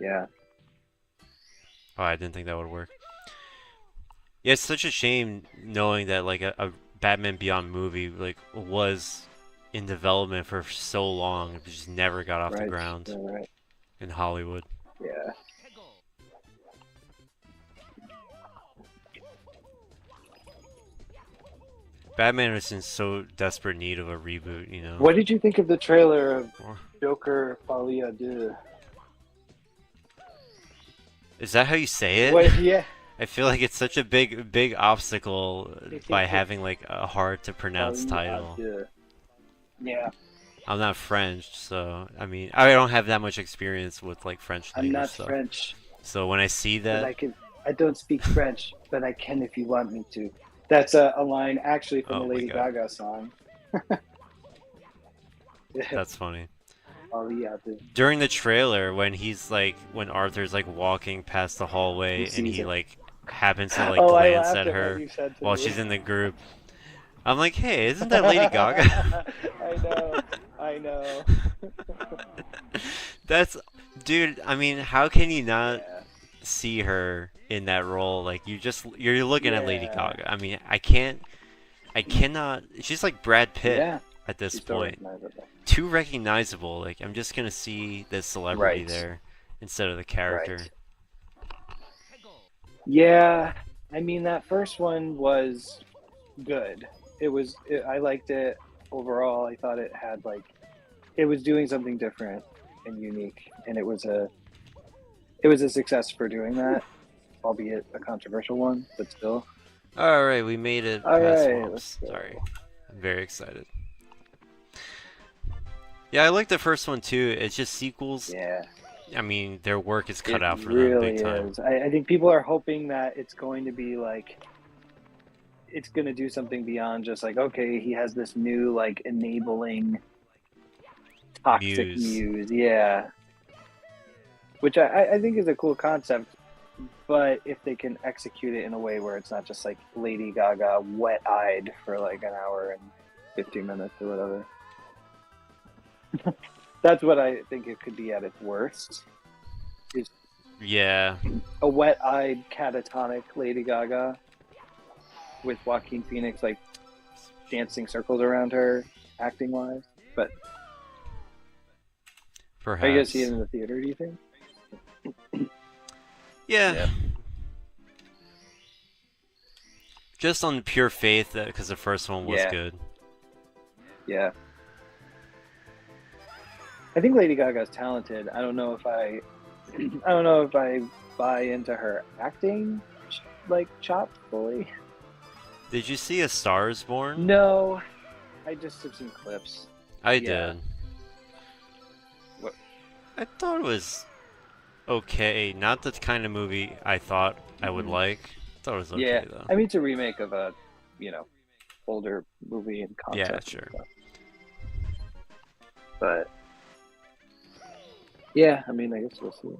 Yeah. Oh, I didn't think that would work. Yeah, it's such a shame knowing that like a Batman Beyond movie like was in development for so long, it just never got off the ground in Hollywood. Yeah. Batman is in so desperate need of a reboot, What did you think of the trailer of Joker Folie à Deux? Is that how you say it? What, yeah. I feel like it's such a big obstacle by having like a hard to pronounce title. Yeah. I'm not French, so I mean I don't have that much experience with like French language. I'm not stuff. French. So when I see that, I don't speak French, but I can if you want me to. That's a line actually from the Lady Gaga song. That's funny. Folie à Deux. During the trailer, when Arthur's like walking past the hallway and he like happens to like glance at her while she's in the group, I'm like, hey, isn't that Lady Gaga? I know. Dude, I mean, how can you not see her in that role? Like, you're looking at Lady Gaga. I mean, I cannot, she's like Brad Pitt at this point. Too recognizable. Like, I'm just gonna see the celebrity there instead of the character. Yeah, I mean, that first one was good. I liked it overall. I thought it had it was doing something different and unique, and it was a success for doing that, albeit a controversial one, but still. All right, we made it past Swamps. Sorry, I'm very excited. Yeah, I like the first one too. It's just sequels. Yeah. I mean, their work is cut out for them big time. Is. I think people are hoping that it's going to be it's going to do something beyond just okay, he has this new enabling toxic muse. Yeah. which I think is a cool concept. But if they can execute it in a way where it's not just like Lady Gaga wet-eyed for like an hour and 15 minutes or whatever. That's what I think it could be at its worst. Is Yeah. a wet-eyed catatonic Lady Gaga with Joaquin Phoenix like dancing circles around her, acting wise. But Perhaps. are you gonna see it in the theater? Do you think? Yeah. Just on pure faith, that because the first one was Yeah. good. Yeah. I think Lady Gaga is talented. I don't know if I buy into her acting like chop fully. Did you see A Star Is Born? No, I just have seen clips. I Yeah. did. What? I thought it was okay. Not the kind of movie I thought I would Mhm. like. I thought it was okay Yeah, though. I mean it's a remake of a, older movie and concept. Yeah, and sure. stuff. But yeah, I mean I guess we'll see.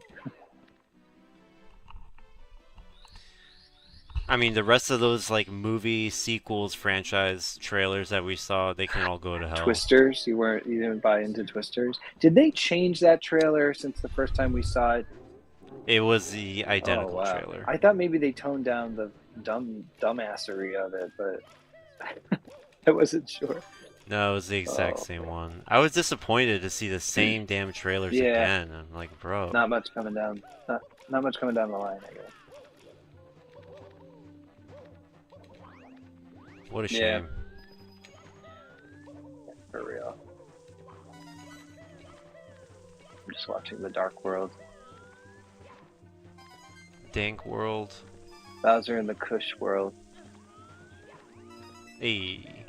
I mean, the rest of those like movie sequels, franchise trailers that we saw, they can all go to hell. Twisters, you didn't buy into Twisters. Did they change that trailer since the first time we saw it? It was the identical Oh, wow. trailer. I thought maybe they toned down the dumbassery of it, but I wasn't sure. No, it was the exact Oh, same one. I was disappointed to see the same damn trailers Yeah. again. I'm like, bro. Not much coming down. Not much coming down the line, I guess. What a Yeah. shame. For real. I'm just watching The Dark World. Dank World. Bowser in the Kush World. Hey.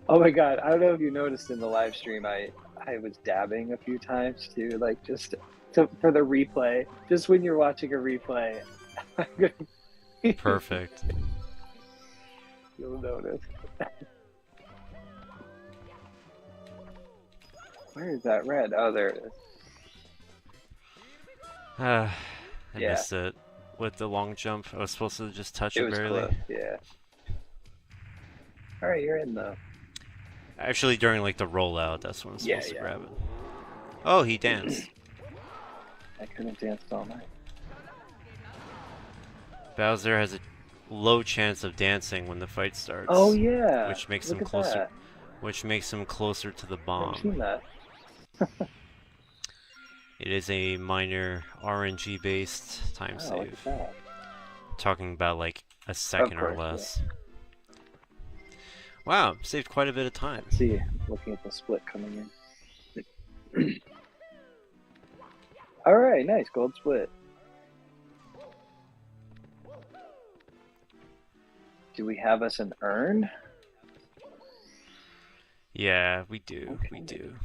Oh my god, I don't know if you noticed in the live stream, I was dabbing a few times too, like just for the replay. Just when you're watching a replay. Perfect. You'll notice. Where is that red? Oh, there it is. I Yeah. missed it. With the long jump, I was supposed to just touch It it was barely. close, yeah. Alright, you're in though. Actually, during like the rollout, that's when I'm Yeah, supposed to yeah. grab it. Oh, he danced. I could have danced all night. Bowser has a low chance of dancing when the fight starts. Oh yeah. Which makes Look him at closer. that. Which makes him closer to the I've seen bomb. that. It is a minor RNG based time Oh, look save. at that. Talking about like a second or course, yeah. less. Wow, saved quite a bit of time. Let's see, looking at the split coming in. Alright, nice, gold split. Do we have us an urn? Yeah, we do. We Okay. do.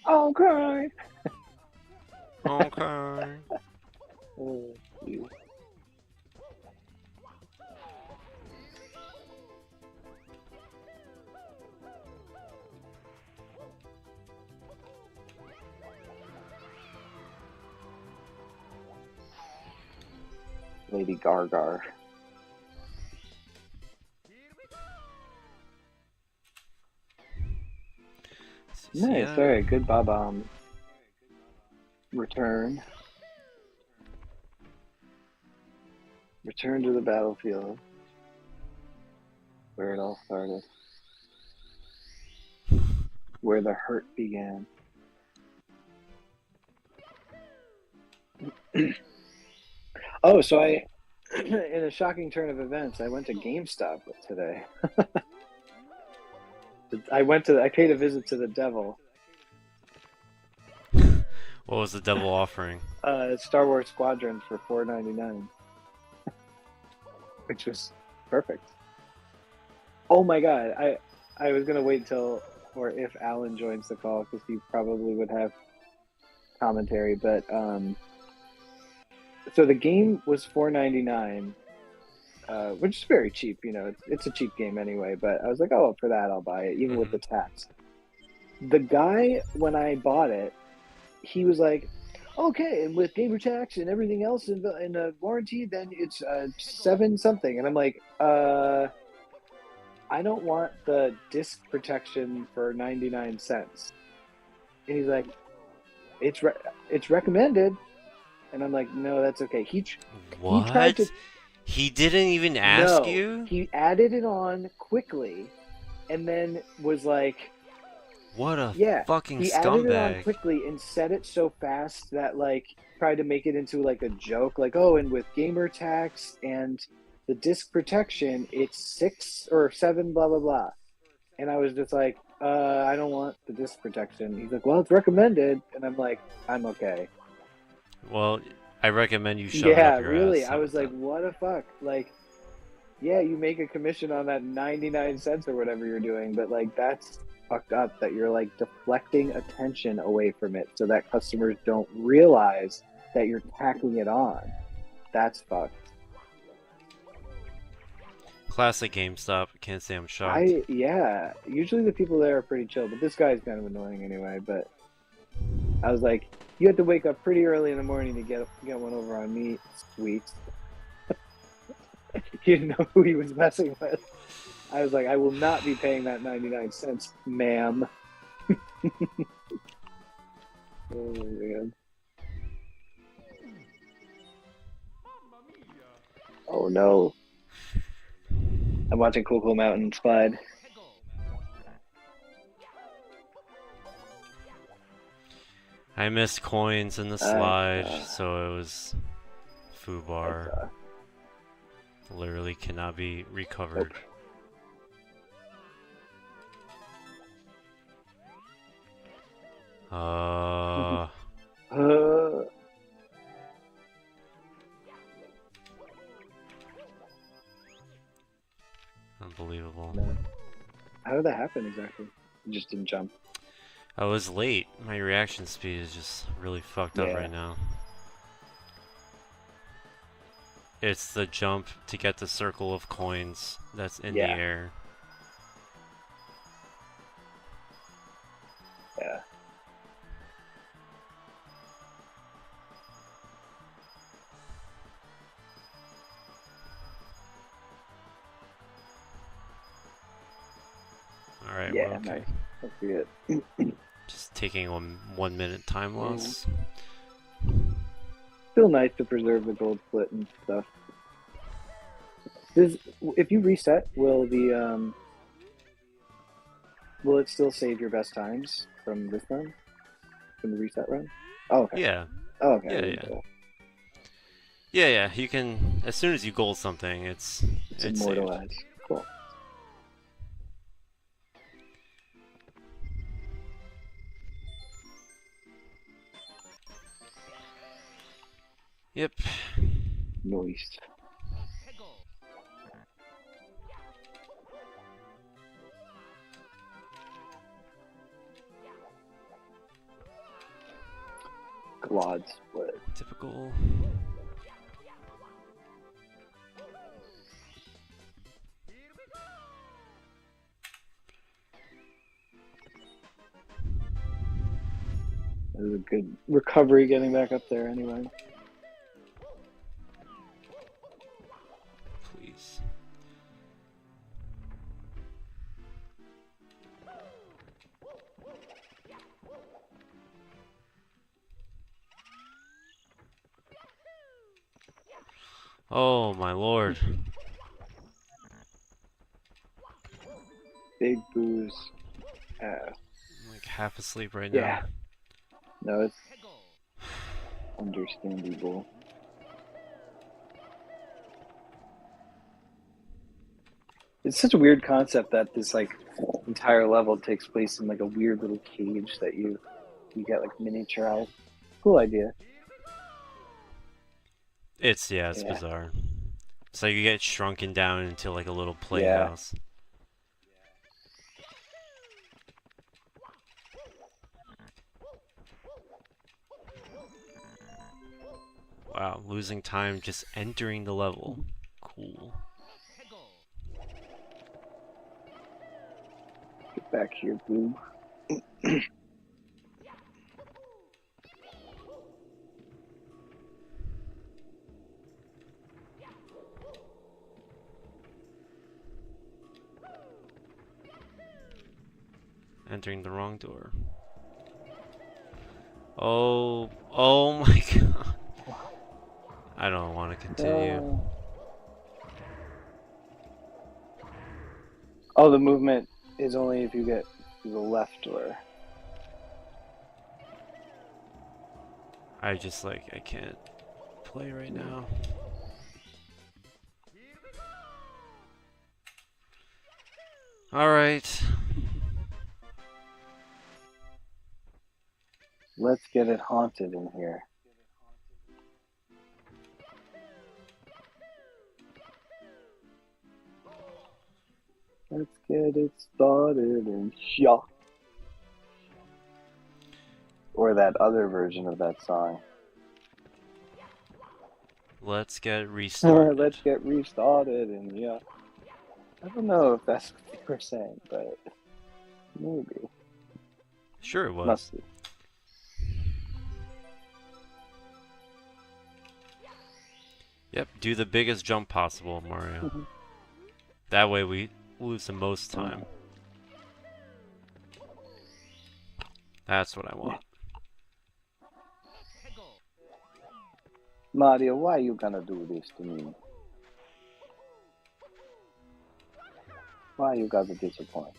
Okay. Okay. Oh, you. Lady Gargar. Nice, Yeah. alright, good Bob-omb. Return. Return to the battlefield. Where it all started. Where the hurt began. Oh, so in a shocking turn of events, I went to GameStop today. I paid a visit to the devil. What was the devil offering? Star Wars Squadron for $4.99, which was perfect. Oh my god, I was gonna wait till, or if Alan joins the call, because he probably would have commentary. But so the game was $4.99, which is very cheap. You know, it's a cheap game anyway. But I was like, oh, for that I'll buy it, even with the tax. The guy, when I bought it, he was like, okay, and with gamer tax and everything else in the warranty, then it's 7 something. And I'm like, I don't want the disc protection for 99 cents. And he's like, it's recommended. And I'm like, no, that's okay. He tried What? to. He didn't even ask No, you? he added it on quickly, and then was like, What a yeah, fucking he added it on scumbag. quickly and said it so fast that like tried to make it into like a joke, like, oh, and with gamer tax and the disc protection, it's 6 or 7, blah blah blah. And I was just like, I don't want the disc protection. He's like, well, it's recommended, and I'm like, I'm okay. Well, I recommend you shove it Yeah, up your really. ass. I was like, what the fuck? Like, yeah, you make a commission on that 99 cents or whatever you're doing, but like that's fucked up that you're like deflecting attention away from it so that customers don't realize that you're tacking it on. That's fucked. Classic GameStop. Can't say I'm shocked. Yeah, usually the people there are pretty chill, but this guy's kind of annoying anyway. But I was like, you had to wake up pretty early in the morning to get one over on me, sweet. He didn't know who he was messing with. I was like, I will not be paying that 99 cents, ma'am. Oh, man. Oh, no. I'm watching Cool Mountain slide. I missed coins in the slide, so it was foobar. Literally cannot be recovered. Unbelievable. How did that happen exactly? You just didn't jump. I was late. My reaction speed is just really fucked up right now. It's the jump to get the circle of coins that's in the air. Yeah. Alright, Yeah, we're okay. nice. That's good. Just taking 1 minute time loss. Still nice to preserve the gold split and stuff. If you reset, will it still save your best times from this run? From the reset run? Oh, okay. Yeah. Oh, okay. Yeah, you can, as soon as you gold something, it's immortalized. Saved. Cool. Yep. Nice. Glod split. Typical. That was a good recovery getting back up there anyway. Please. Oh my lord. Big booze. I'm like half asleep right now. Yeah. No, it's understandable. It's such a weird concept that this like entire level takes place in like a weird little cage that you get like miniaturized. Cool idea. It's bizarre. So you get shrunken down into like a little playhouse. Wow, losing time just entering the level. Cool. Get back here, boo. Entering the wrong door. Oh my god. I don't want to continue. Oh, the movement is only if you get to the left door. I just like, I can't play right now. Alright. Let's get it haunted in here. Let's get it started and shock. Or that other version of that song. Let's get restarted. Let's get restarted and yeah. I don't know if that's what they were saying, but maybe. Sure it was. Must be. Yep, do the biggest jump possible, Mario. That way we lose the most time. That's what I want. Mario, why you gonna do this to me? Why you gotta disappoint?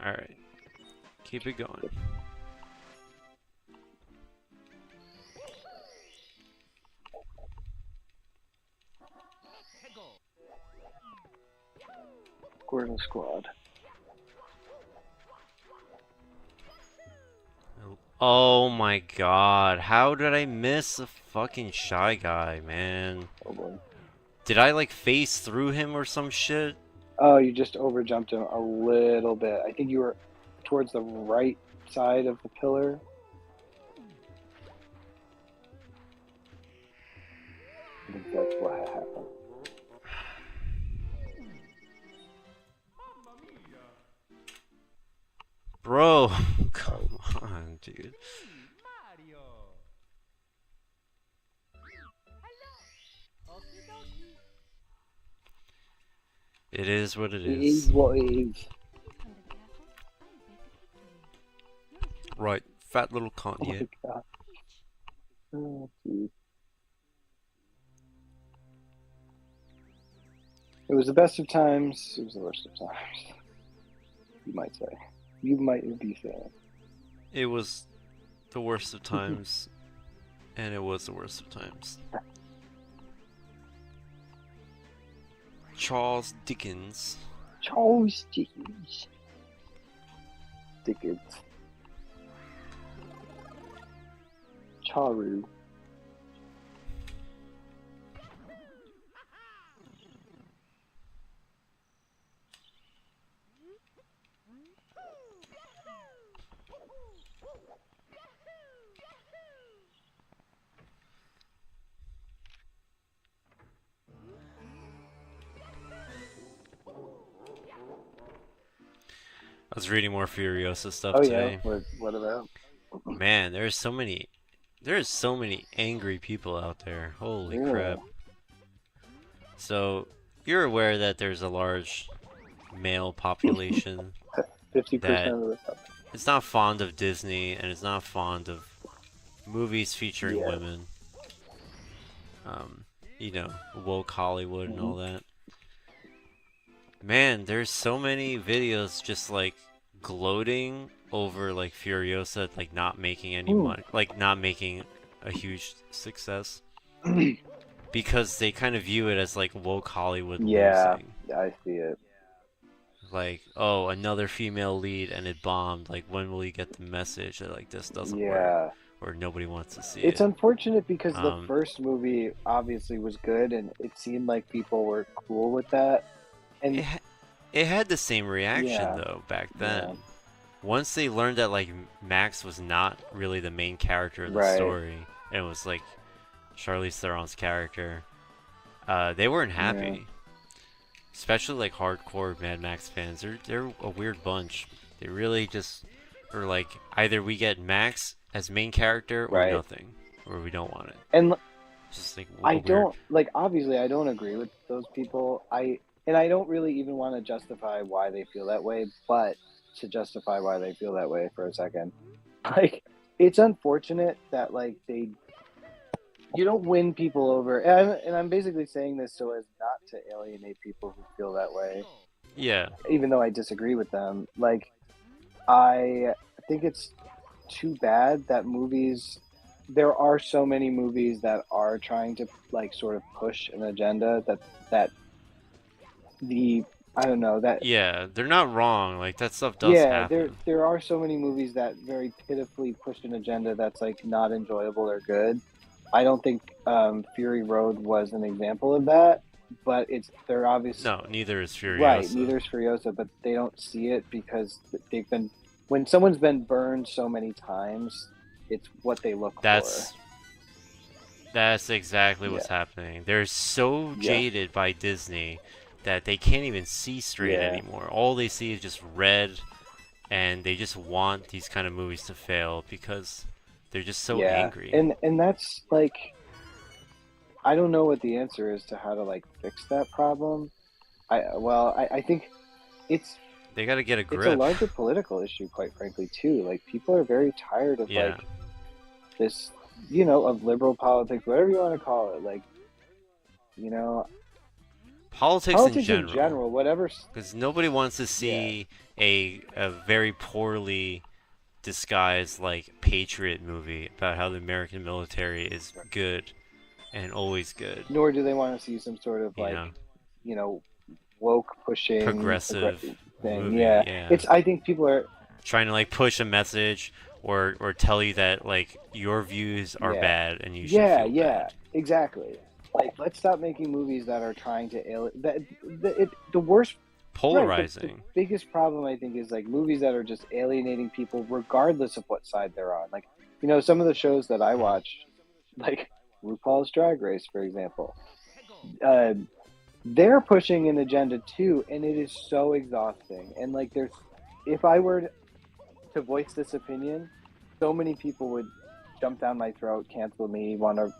Alright. Keep it going. Gordon Squad. Oh my god. How did I miss a fucking Shy Guy, man? Oh boy. Did I like phase through him or some shit? Oh, you just overjumped him a little bit. I think you were towards the right side of the pillar. I think that's what happened. Bro, come on, dude. Mario. Hello. Okie dokie. It is what it It is. is what it is. Come to the castle. I have baked a cake for you. Yours truly, Right, fat little cunt, Oh yeah. my god. Oh, geez. It was the best of times. It was the worst of times. You might say. You might be saying. It was the worst of times, and it was the worst of times. Charles Dickens. Charles Dickens. Dickens. Charu. I was reading more Furiosa stuff Oh today. yeah. What about? Man, there's so many angry people out there. Holy Yeah. crap. So, you're aware that there's a large male population 50% of the stuff. it's not fond of Disney and it's not fond of movies featuring Yeah. women. You know, woke Hollywood and all that. Man, there's so many videos just like gloating over like Furiosa like not making any money, like not making a huge success because they kind of view it as like woke Hollywood Yeah, losing. I see it. Like, oh, another female lead and it bombed. Like, when will you get the message that like this doesn't work Yeah. or nobody wants to see It's it? unfortunate because the Um, first movie obviously was good and it seemed like people were cool with that. And It had the same reaction Yeah. though back then. Yeah. Once they learned that like Max was not really the main character of the Right. story, and it was like Charlize Theron's character, they weren't happy. Especially like hardcore Mad Max fans. They're a weird bunch. They really just are like either we get Max as main character or Right. nothing, or we don't want it. and It's just like I weird. don't like obviously I don't agree with those people. I and I don't really even want to justify why they feel that way, but to justify why they feel that way for a second, like it's unfortunate that like you don't win people over, and I'm basically saying this so as not to alienate people who feel that way, Yeah. even though I disagree with them. Like I think it's too bad that there are so many movies that are trying to like sort of push an agenda that the I don't know that Yeah, they're not wrong. Like that stuff does yeah happen. there are so many movies that very pitifully push an agenda that's like not enjoyable or good. I don't think Fury Road was an example of that, but they're obvious. No, neither is Right, Furiosa. neither is Furiosa, but they don't see it because they've been when someone's been burned so many times, it's what they look That's exactly for. what's happening. They're so Yeah, jaded by Disney that they can't even see straight yeah, anymore. All they see is just red, and they just want these kind of movies to fail because they're just so yeah, angry. and that's like I don't know what the answer is to how to like fix that problem. I think it's They gotta get a it's a grip. larger political issue, quite frankly, too. Like people are very tired of Yeah. like this, of liberal politics, whatever you want to call it. Like, Politics in politics in general. general, whatever. Because nobody wants to see a very poorly disguised like patriot movie about how the American military is good and always good. Nor do they want to see some sort of You like, know, woke pushing progressive thing. movie. Yeah, Yeah. I think people are Trying to like push a message or tell you that like your views are Yeah. bad and you should feel bad. exactly. Like, let's stop making movies that are trying to the worst. Polarizing. Right, the biggest problem I think is like movies that are just alienating people regardless of what side they're on. Like, some of the shows that I watch, like RuPaul's Drag Race, for example, they're pushing an agenda too, and it is so exhausting. And like, if I were to voice this opinion, so many people would jump down my throat, cancel me, want to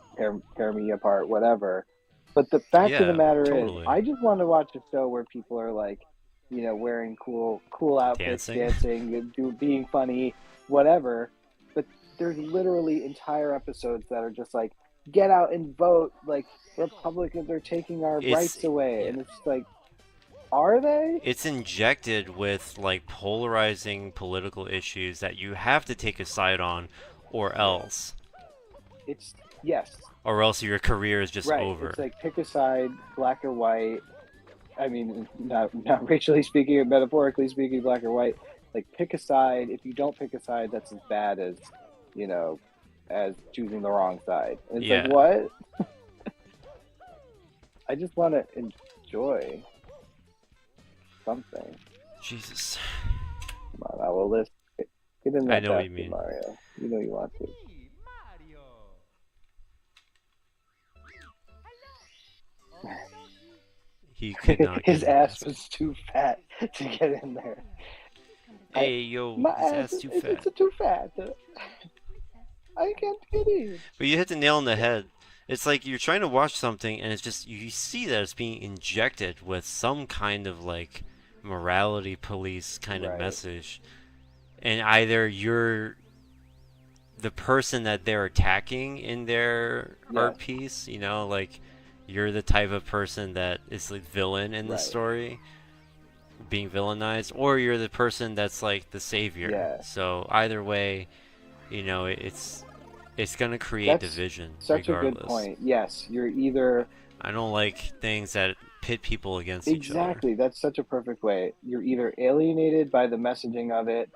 tear me apart, whatever. But the fact of the Yeah, matter totally. is, I just want to watch a show where people are like, wearing cool outfits, dancing, being funny, whatever. But there's literally entire episodes that are just like, get out and vote, like Republicans are taking our rights away, and it's like, are they? It's injected with like polarizing political issues that you have to take a side on, or else. Yes. Or else your career is just right. over. It's like pick a side, black or white. I mean, not racially speaking, or metaphorically speaking, black or white. Like, pick a side. If you don't pick a side, that's as bad as, as choosing the wrong side. And it's like, what? I just want to enjoy something. Jesus. Come on, I will list. Get in that I know what you basket, mean. Mario. You know you want to. Mario. He could not His get in ass this. was too fat to get in there. Hey, yo, My his ass ass too is fat. too fat. I can't get in. But you hit the nail on the head. It's like you're trying to watch something and it's just, you see that it's being injected with some kind of like morality police kind of Right. message. And either you're the person that they're attacking in their art piece, like you're the type of person that is the villain in the Right. story, being villainized, or you're the person that's like the savior. Yeah. So either way, it's gonna create That's division Such regardless. a good point. Yes, you're either I don't like things that pit people against each other. exactly. That's such a perfect way. You're either alienated by the messaging of it,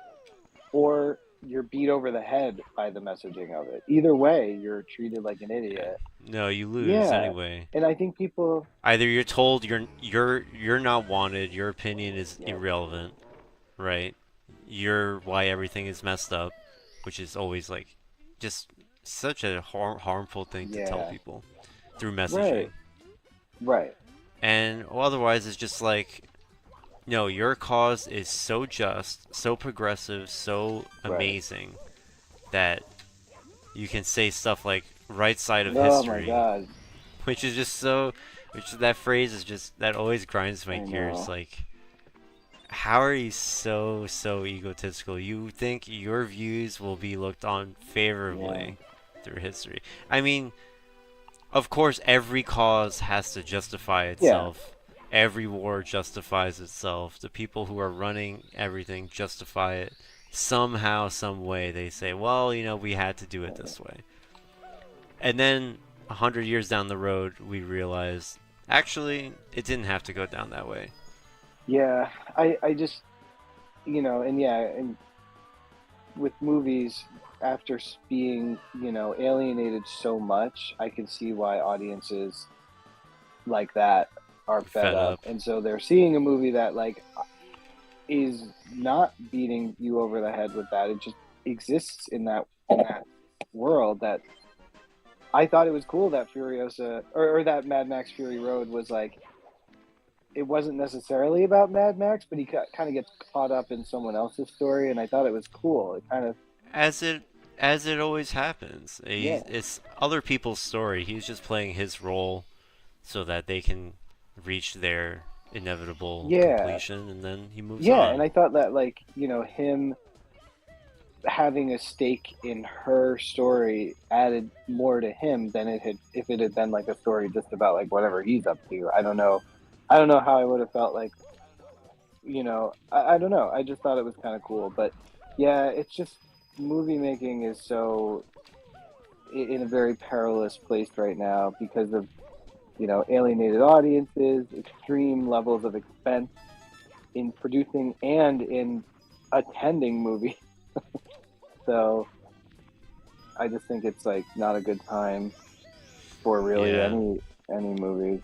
or you're beat over the head by the messaging of it. Either way, you're treated like an idiot. No, you lose Yeah. anyway. And I think people Either you're told you're not wanted, your opinion is irrelevant, right? You're why everything is messed up, which is always like just such a harmful thing to tell people through messaging. Right. And otherwise it's just like, no, your cause is so just, so progressive, so amazing that you can say stuff like right side of history. Oh my god. Which is just so Which that phrase is just that always grinds my I gears. know. Like, how are you so egotistical? You think your views will be looked on Yeah. favorably through history? I mean, of course, every cause has to justify Yeah. itself. Every war justifies itself. The people who are running everything justify it somehow, some way. They say, well, we had to do it this way. And then 100 years down the road, we realize actually it didn't have to go down that way. Yeah. I just, and yeah, and with movies, after being, alienated so much, I can see why audiences like that are fed Fed up. up. And so they're seeing a movie that like is not beating you over the head with that. It just exists in that world. That I thought it was cool that Furiosa or that Mad Max Fury Road was like, it wasn't necessarily about Mad Max, but he kind of gets caught up in someone else's story, and I thought it was cool. It kind of, As it always happens. yeah, It's other people's story. He's just playing his role so that they can reach their inevitable yeah, completion, and then he moves yeah. And on. I thought that like him having a stake in her story added more to him than it had if it had been like a story just about like whatever he's up to. I don't know how I would have felt like, I don't know. I just thought it was kind of cool. But yeah, it's just movie making is so in a very perilous place right now because of, alienated audiences, extreme levels of expense in producing and in attending movies. So I just think it's like not a good time for really Yeah. any movies.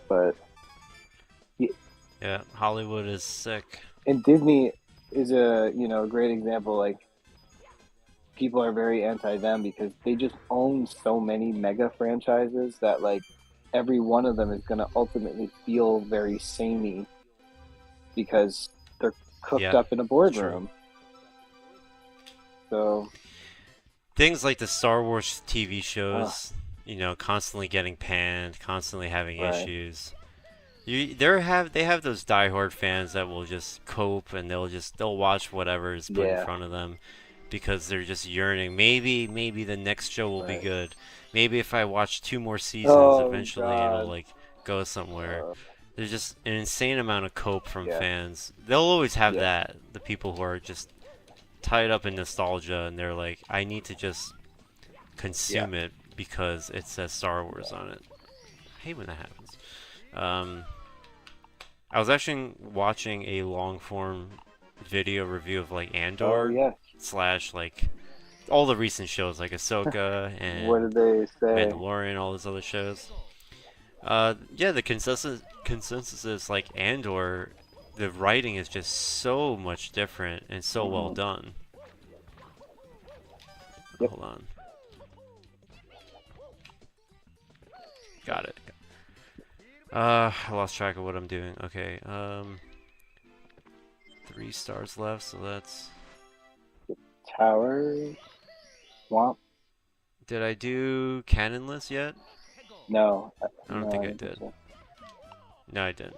But Yeah, Hollywood is sick. and Disney is a great example. Like people are very anti them because they just own so many mega franchises that like every one of them is going to ultimately feel very samey because they're cooked Yeah, up in a it's true. boardroom. So Things like the Star Wars TV shows, constantly getting panned, constantly having right, issues. They have those diehard fans that will just cope and they'll watch whatever is put in yeah, front of them because they're just yearning. Maybe the next show will be right. good. Maybe if I watch 2 more seasons, Oh eventually it'll God, like go somewhere. uh, There's just an insane amount of cope from yeah, fans. They'll always have yeah, that. The people who are just tied up in nostalgia and they're like, I need to just yeah. consume it because it says Star Wars on it. I hate when that happens. Um, I was actually watching a long form video review of like Oh Andor yeah. slash like all the recent shows like Ahsoka What and did they say? Mandalorian, all those other shows. Yeah, the consensus is like Andor. The writing is just so much different and so well Mhm. done. Yep. Hold on, got it. I lost track of what I'm doing. Okay, 3 stars left, so that's. Tower Swamp? Did I do canonless yet? No, I don't no, think I I don't think did. so. No, I didn't.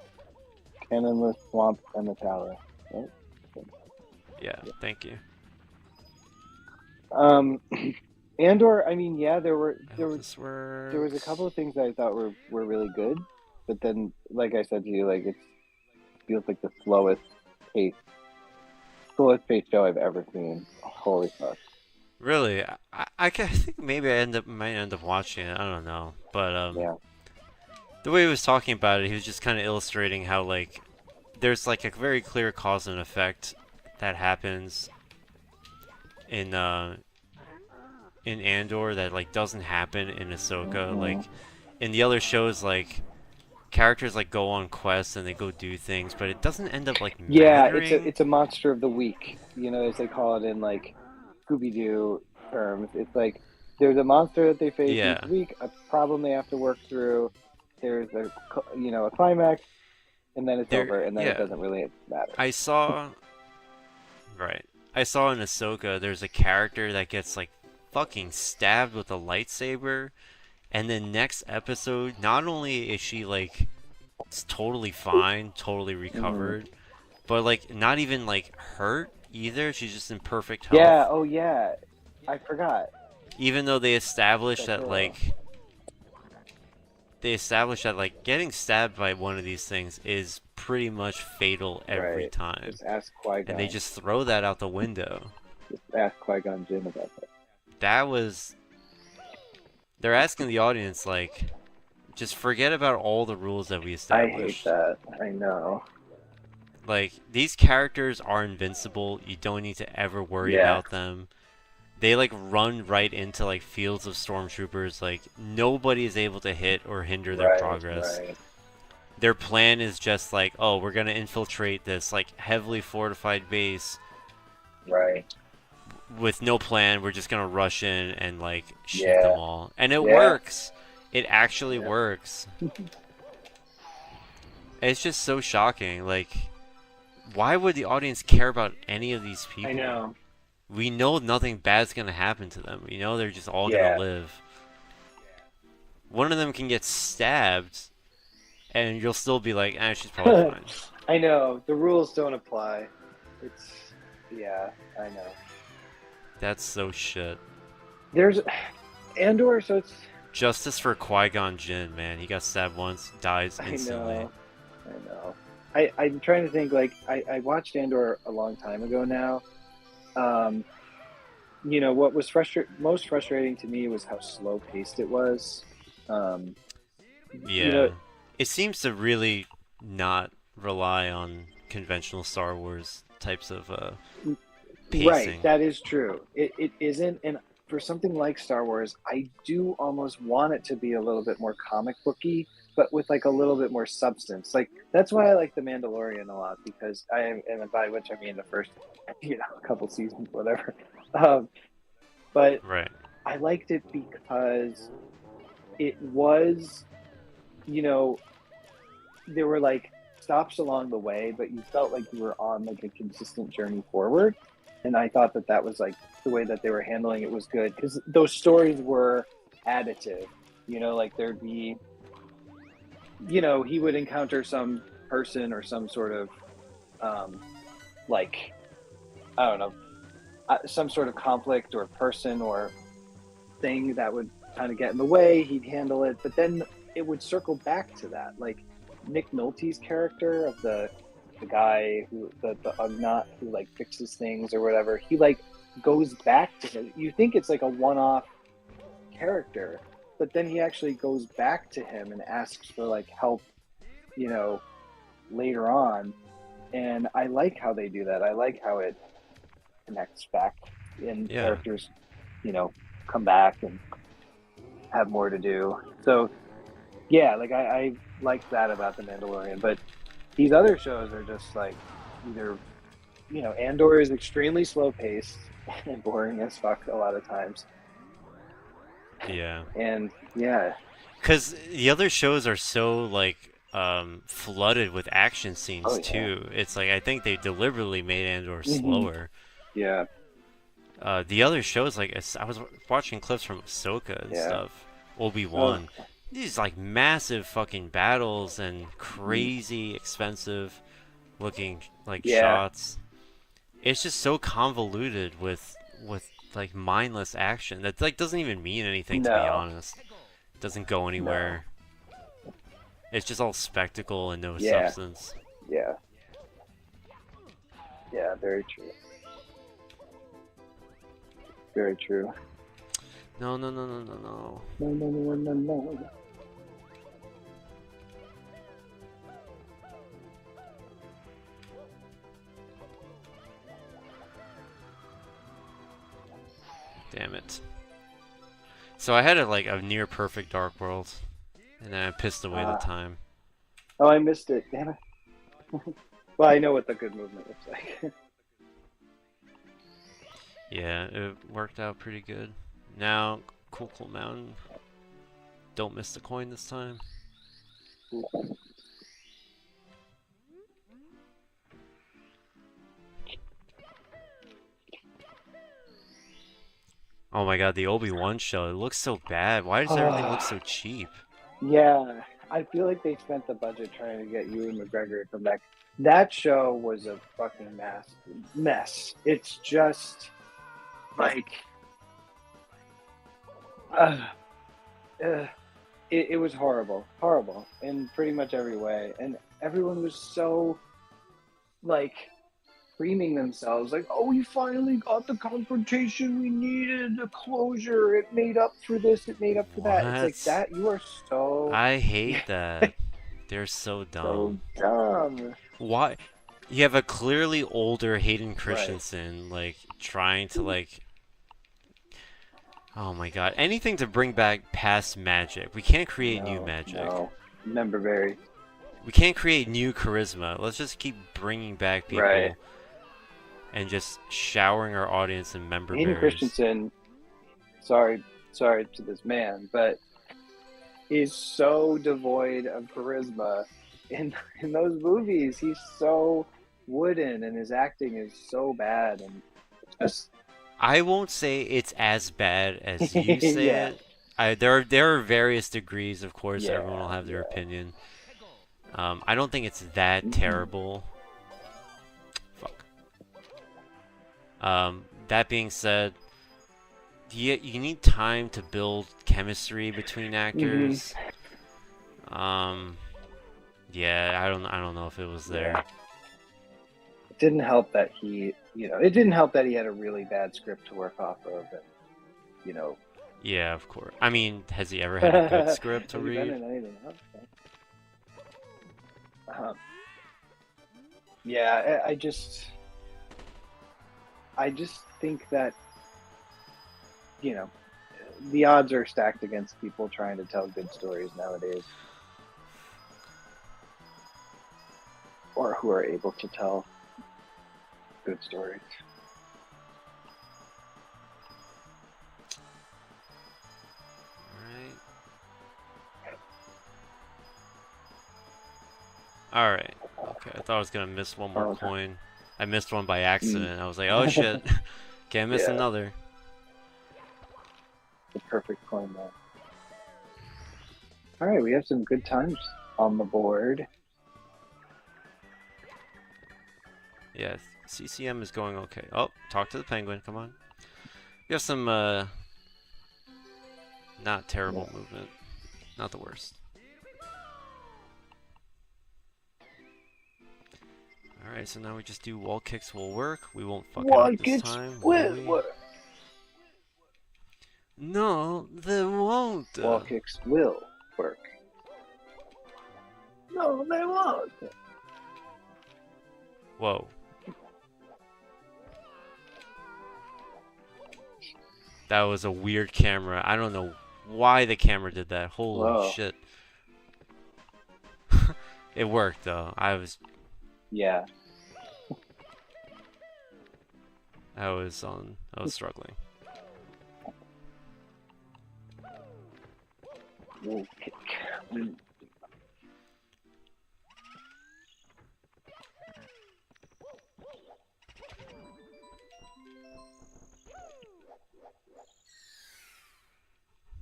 Cannonless Swamp and the Tower. Right? Yeah, Yeah. thank you. Um, Andor. I mean, yeah, I hope this there was a works. couple of things that I thought were really good, but then, like I said to you, like it feels like the slowest paced show I've ever seen. Holy fuck! Really, I think maybe might end up watching it. I don't know, but Yeah. the way he was talking about it, he was just kind of illustrating how like there's like a very clear cause and effect that happens in uh in Andor that like doesn't happen in Ahsoka. Like Hmm. in the other shows, like characters like go on quests and they go do things, but it doesn't end up like Yeah, mattering. it's a monster of the week, as they call it in like Scooby Doo terms. It's like there's a monster that they face Yeah, each week, a problem they have to work through. There's a climax, and then it's there. over, and then it Yeah, doesn't really matter. I saw. Right, I saw in Ahsoka. There's a character that gets like fucking stabbed with a lightsaber, and then next episode, not only is she like totally fine, totally recovered, but like not even like hurt either. She's just in perfect health. Yeah. Oh yeah. I forgot. Even though they established The that girl. getting stabbed by one of these things is pretty much fatal every Right. time. Just ask Qui-Gon. And they just throw that out the window. Just ask Qui-Gon Jinn about that. That was... They're asking the audience, like, just forget about all the rules that we I established. hate that. I know. Like, these characters are invincible. You don't need to ever worry about them. They, like, run right into, like, fields of stormtroopers. Like, nobody is able to hit or hinder their progress. Right. Their plan is just like, oh, we're gonna infiltrate this, like, heavily fortified base. Right. With no plan, we're just gonna rush in and, like, shoot Yeah. them all. And it Yeah. works! It actually Yeah. works. It's just so shocking. Like, why would the audience care about any of these people? I know. We know nothing bad's gonna happen to them. We know they're just all Yeah. gonna live. One of them can get stabbed, and you'll still be like, she's probably fine. I know. The rules don't apply. Yeah, I know. That's so shit. There's Andor, so it's... Justice for Qui-Gon Jinn, man. He got stabbed once, dies instantly. I know. I'm trying to think, like, I watched Andor a long time ago now. You know, what was most frustrating to me was how slow-paced it was. Yeah. You know, it seems to really not rely on conventional Star Wars types of pacing. right, that is true. It isn't, and for something like Star Wars, I do almost want it to be a little bit more comic booky, but with like a little bit more substance. Like, that's why I like The Mandalorian a lot, because and by which I mean the first, couple seasons, whatever. But Right. I liked it because it was, there were like stops along the way, but you felt like you were on like a consistent journey forward. And I thought that was like the way that they were handling it was good, because those stories were additive. Like there'd be, he would encounter some person or some sort of, like, I don't know, some sort of conflict or person or thing that would kind of get in the way. He'd handle it, but then it would circle back to that. Like Nick Nolte's character of the guy who the Ugnaught who like fixes things or whatever, he like goes back to him. You think it's like a one-off character, but then he actually goes back to him and asks for like help, later on. And I like how they do that. I like how it connects back and characters, come back and have more to do. So yeah, like I like that about The Mandalorian, but these other shows are just like either, Andor is extremely slow paced and boring as fuck a lot of times. Yeah. And yeah. Because the other shows are so like flooded with action scenes too. It's like I think they deliberately made Andor slower. Yeah. The other shows, like I was watching clips from Ahsoka and stuff, Obi-Wan. These like massive fucking battles and crazy expensive looking like shots. It's just so convoluted with like mindless action that like doesn't even mean anything, to be honest. It doesn't go anywhere. It's just all spectacle and no substance. Yeah. Yeah, very true. Very true. No. No. Damn it. So I had a near perfect Dark World, and then I pissed away the time. Oh, I missed it. Damn it. Well, I know what the good movement looks like. Yeah, it worked out pretty good. Now, Cool Mountain. Don't miss the coin this time. Oh my god, the Obi-Wan show. It looks so bad. Why does everything look so cheap? Yeah, I feel like they spent the budget trying to get Ewan McGregor to come back. That show was a fucking mess. It's just like, uh, it was horrible in pretty much every way, and everyone was so like screaming themselves like, "Oh, we finally got the confrontation we needed, the closure. It made up for this. It made up for that." It's like What? that. You are so I hate that. They're so so dumb. dumb. Why? You have a clearly older Hayden Right. Christensen, like, trying to, like... Oh my god. Anything to bring back past magic. We can't create new magic. No, member berry. We can't create new charisma. Let's just keep bringing back people Right. and just showering our audience in member Hayden berries. Christensen. Sorry to this man, but is so devoid of charisma in those movies. He's so wooden, and his acting is so bad, and just I won't say it's as bad as you say Yeah. it. There are various degrees, of course. Yeah, Everyone will have their yeah. opinion. I don't think it's that terrible. Fuck. That being said, you need time to build chemistry between actors. Yeah, I don't know if it was there. It didn't help that it didn't help that he had a really bad script to work off of, and Yeah, of course. I mean, has he ever had a good script to Have you been read? in anything else? Yeah, I just think that the odds are stacked against people trying to tell good stories nowadays, or who are able to tell good stories. Alright. Okay, I thought I was gonna miss one more Okay. coin. I missed one by accident. I was like, oh shit. Can't miss Yeah. another. The perfect coin there. All right, we have some good times on the board. Yeah, CCM is going okay. Oh, talk to the penguin, come on. We have some, not terrible movement. Not the worst. Alright, so now we just do wall kicks will work. We won't fuck it up this time. will we? No, they won't. Wall kicks will work. No, they won't. Whoa. That was a weird camera. I don't know why the camera did that. Holy Whoa. shit. It worked though. I was Yeah. struggling. Wall kick.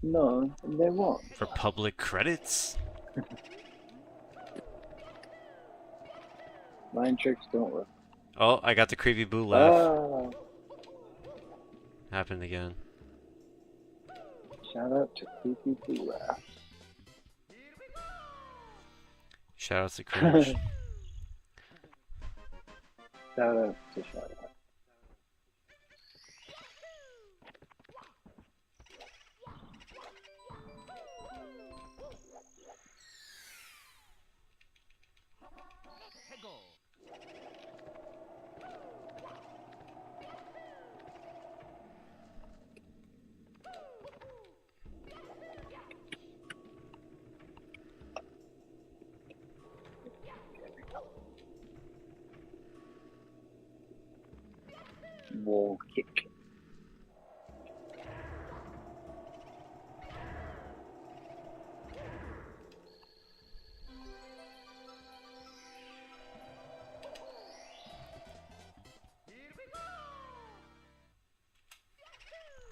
No, they won't. For public credits? Mind tricks don't work. Oh, I got the creepy boo laugh. Ah, Happened again. shout out to Creepy Blue Laugh. Shout out to Cringe. Shout out to shout out.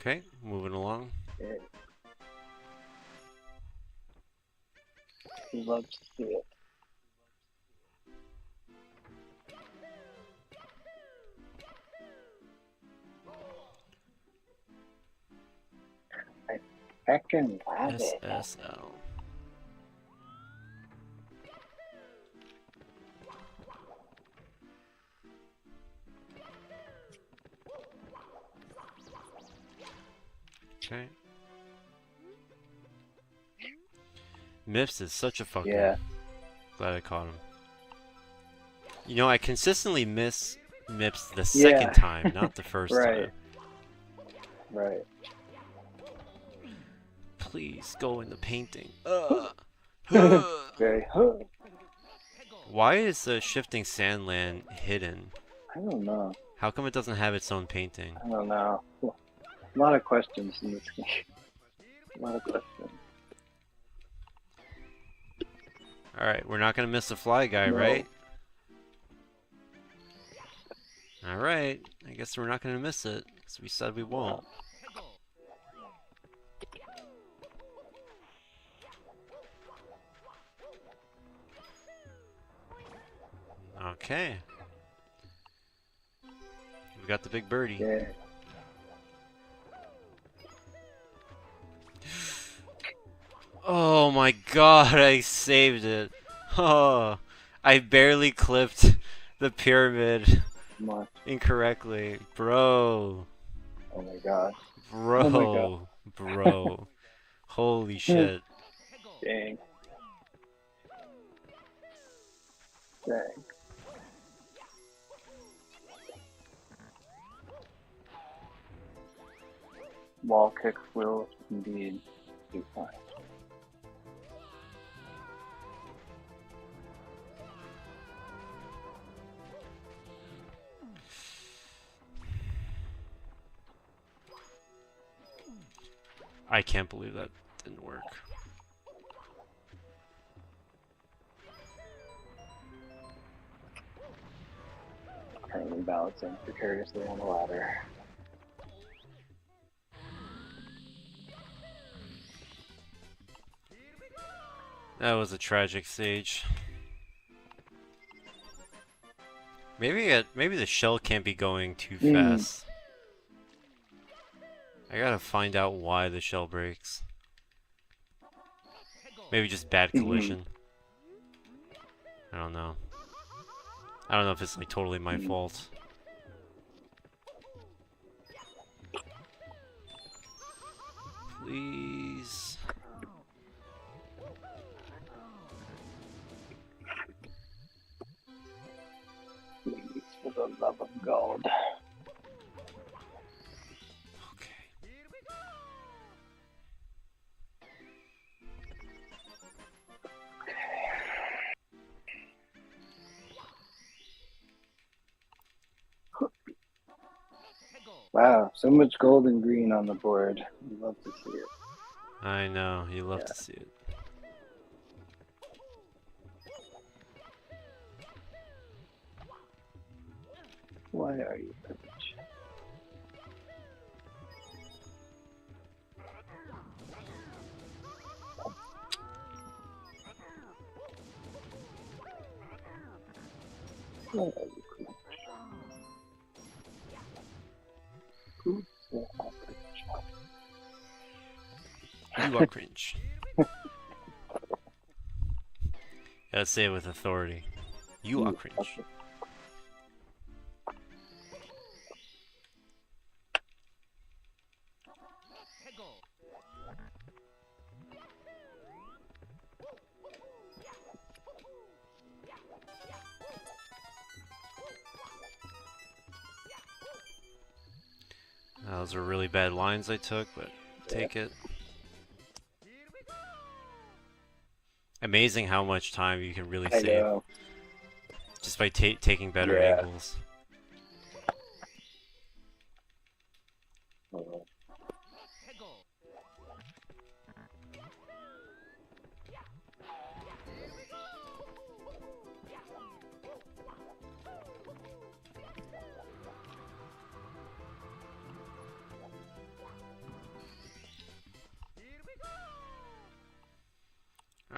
Okay, moving along. Yeah. He loves to see it. I heckin' love it. SSL. Okay. Mips is such a fucker. Yeah. Glad I caught him. You know, I consistently miss Mips the second time, not the first Right. time. Right. Please go in the painting. Very. Why is the shifting sandland hidden? I don't know. How come it doesn't have its own painting? I don't know. A lot of questions in this game. A lot of questions. Alright, we're not gonna miss the fly guy, No. right? Alright, I guess we're not gonna miss it, because we said we won't. Okay. We got the big birdie. Yeah. Oh my god, I saved it. Oh, I barely clipped the pyramid Much. incorrectly. Bro. Oh my god. Bro. Oh my god. Bro. Holy shit. Dang. Dang. Wall kicks will indeed do fine. I can't believe that didn't work. Currently balancing precariously on the ladder. That was a tragic stage. Maybe the shell can't be going too fast. I gotta find out why the shell breaks. Maybe just bad collision. I don't know. I don't know if it's like totally my fault. Please. Please, for the love of God. Okay. Wow, so much gold and green on the board. I'd love to see it. I know, you love to see it. Why are you privileged? Why are you privileged? Who's so privileged? You are cringe. Gotta say it with authority. You are cringe. Those were really bad lines I took, but take it. Amazing how much time you can really I save know. just by taking better Yeah. angles.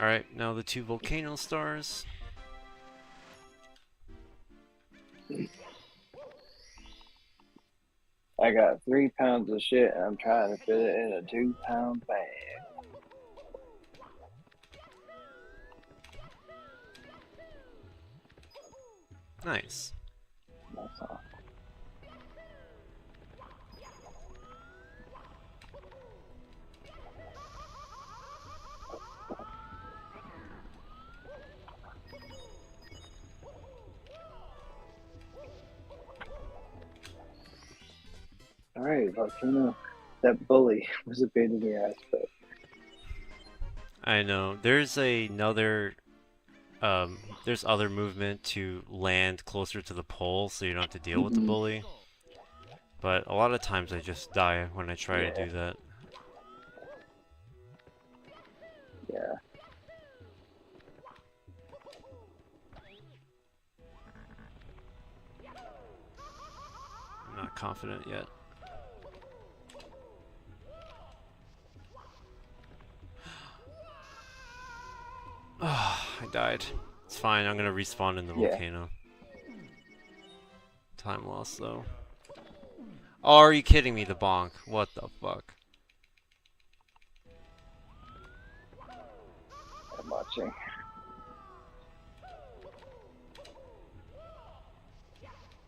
Alright, now the 2 volcano stars. I got 3 pounds of shit and I'm trying to fit it in a 2-pound bag. Nice. That's all. Alright, volcano. That bully was a pain in the ass, but I know. There's another there's other movement to land closer to the pole so you don't have to deal with the bully. But a lot of times I just die when I try to do that. yeah. I'm not confident yet. I died. It's fine, I'm gonna respawn in the volcano. Time lost though. Oh, are you kidding me, the bonk? What the fuck? I'm watching.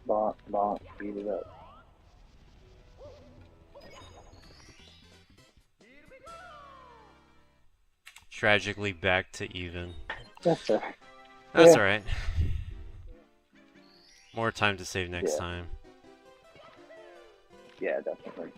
Bonk, bonk, beat it up. Tragically back to even. That's alright. That's Yeah. alright. More time to save next time. Yeah, definitely.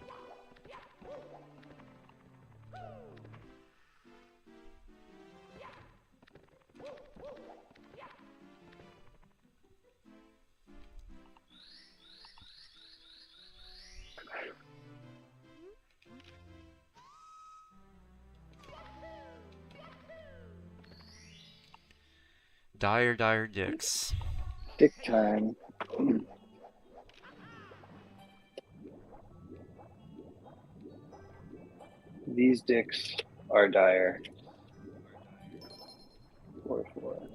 Dire dicks. Dick time. These dicks are dire. 4-4.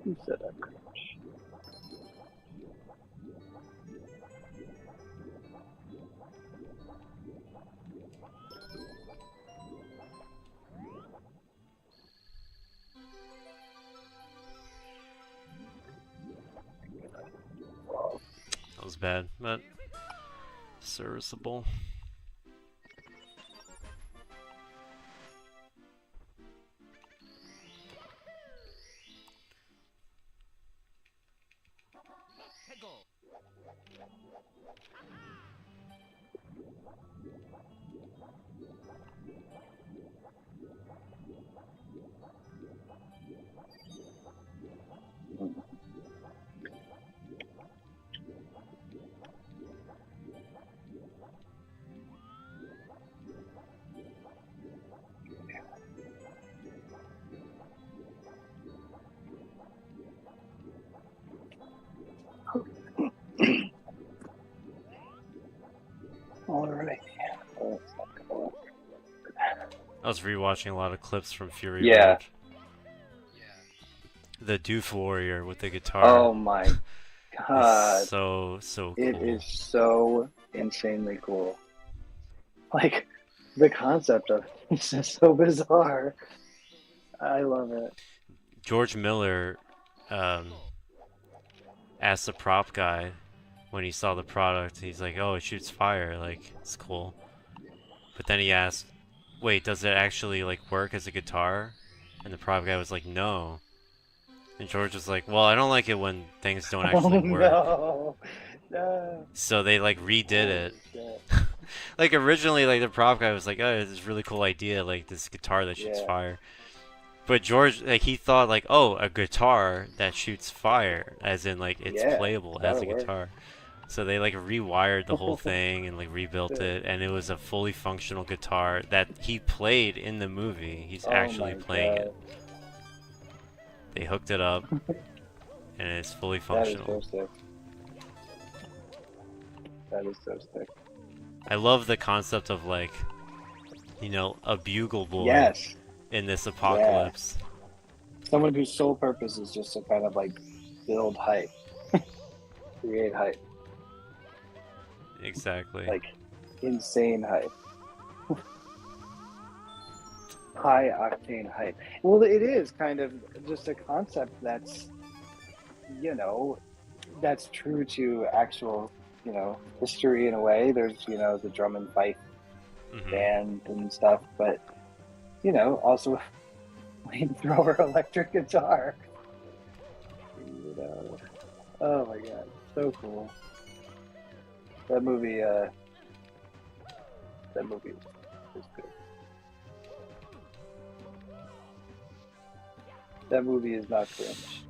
Who said I'm cringe? Wow. That was bad, but serviceable. Alright. Oh, it's not gonna work. I was rewatching a lot of clips from Fury Yeah. Road. The Doof Warrior with the guitar. Oh my god. Is so cool. It is so insanely cool. Like, the concept of it is just so bizarre. I love it. George Miller asked the prop guy when he saw the product, he's like, oh, it shoots fire, like, it's cool. But then he asked, wait, does it actually, like, work as a guitar? And the prop guy was like, no. And George was like, well, I don't like it when things don't actually work. No. No. So they, like, redid it. Shit. Like, originally, like, the prop guy was like, oh, this is a really cool idea, like, this guitar that shoots fire. But George, like, he thought, like, oh, a guitar that shoots fire, as in, like, it's playable as a guitar. So they, like, rewired the whole thing and, like, rebuilt it, and it was a fully functional guitar that he played in the movie. He's actually playing it. They hooked it up, and it's fully functional. That is so sick. That is so sick. I love the concept of like, you know, a bugle boy Yes. in this Yeah. apocalypse. Someone whose sole purpose is just to kind of like build hype, create hype, Exactly. like insane hype, high octane hype. Well, it is kind of just a concept that's, you know, that's true to actual, you know, history in a way. There's, you know, the drum and fife band and stuff, but, you know, also flamethrower electric guitar. You know, oh my god, so cool. That movie was good. That movie is not cringe.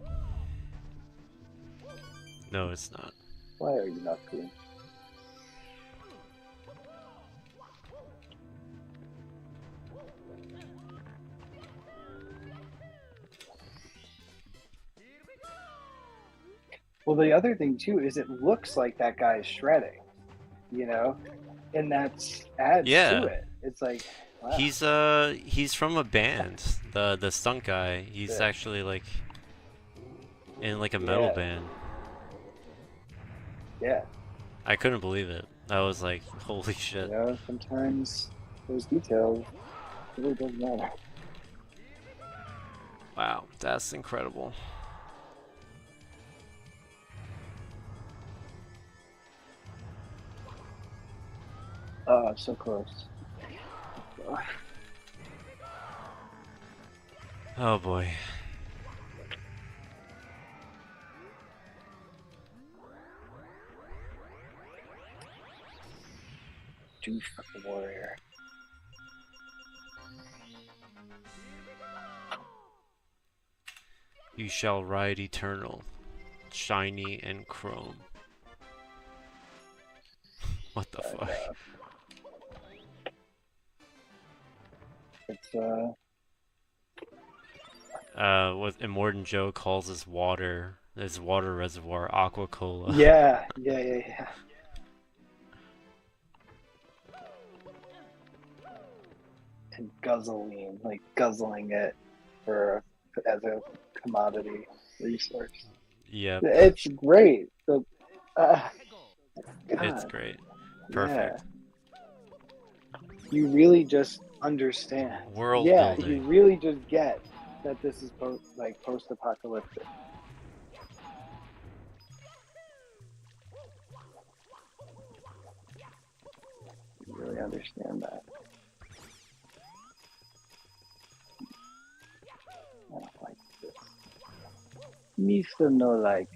No, it's not. Why are you not cringe? Well, the other thing too is it looks like that guy's shredding, you know, and that's adds to Yeah. it. It's like, wow. He's from a band. The stunt guy. He's Yeah. actually like in like a metal band. Yeah. I couldn't believe it. I was like, holy shit. You know, sometimes those details really doesn't matter. Wow, that's incredible. Oh, so close. Oh boy. Doof warrior. You shall ride eternal, shiny and chrome. What the fuck? It's What Immortan Joe calls his water reservoir, Aqua Cola. yeah. And guzzling, like guzzling it as a commodity resource. Yep. It's great. It's great. Perfect. Yeah. You really just understand. World You building. really just get that this is post-apocalyptic. You really understand that. I don't like this. Mr. No like.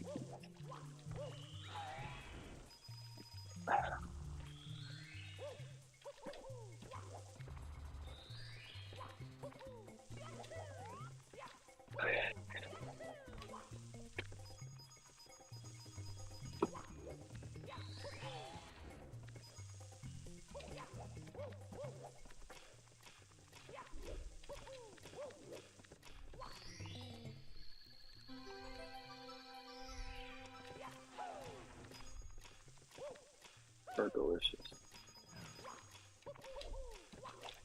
So delicious.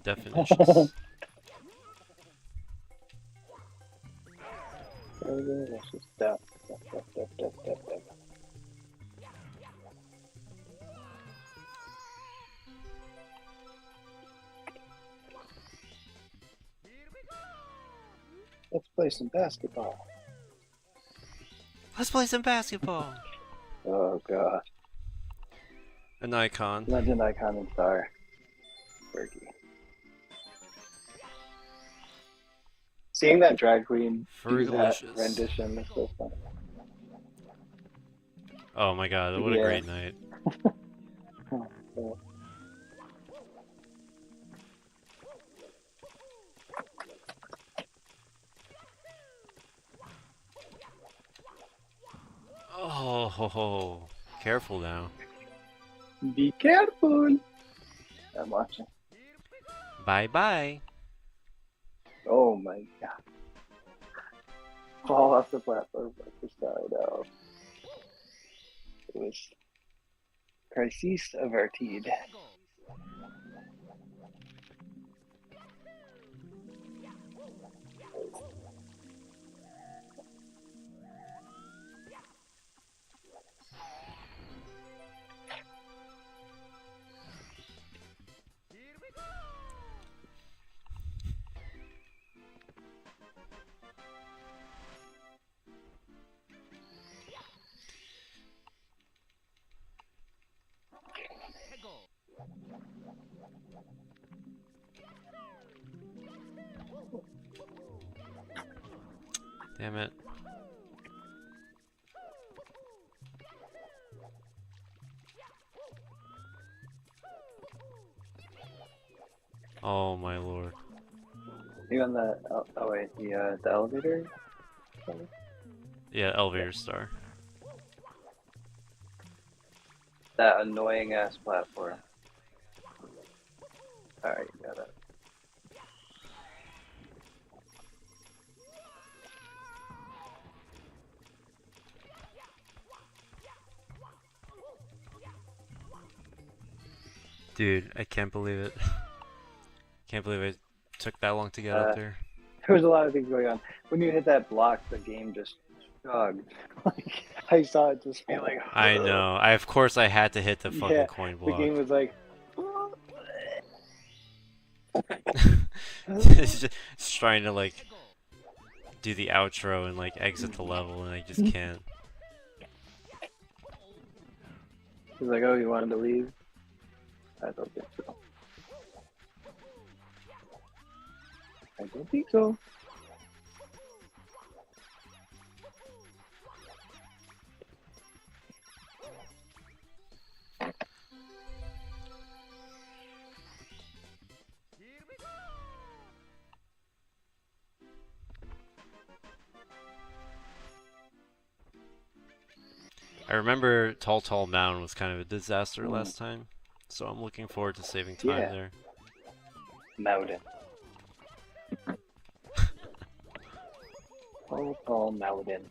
Definitions. So delicious. Duh. Let's play some basketball. Let's play some basketball. Oh god. An icon. Legend icon and star. Berkey. Seeing that drag queen do that Fergalicious. rendition is so fun. Oh my god, what a Yeah. great night. Oh, ho, ho. Careful now. Be careful. I'm watching. Bye bye. Oh my god. Fall off the platform like the side out. It was crisis averted. Damn it. Oh my lord. You on the oh wait, the elevator? Yeah, elevator star. That annoying ass platform. Alright, you got it. Dude, I can't believe it. Can't believe it took that long to get up there. There was a lot of things going on. When you hit that block, the game just chugged. Like, I saw it just feel like. I know. Of course I had to hit the fucking Yeah, coin the block. game was like. It's trying to like do the outro and like exit the level, and I just can't. He's like, oh, you wanted to leave? I don't think so. I don't think so. Here we go. I remember Tall Tall Mound was kind of a disaster last time, so I'm looking forward to saving time Yeah. there. Mountain. Tall Mountain.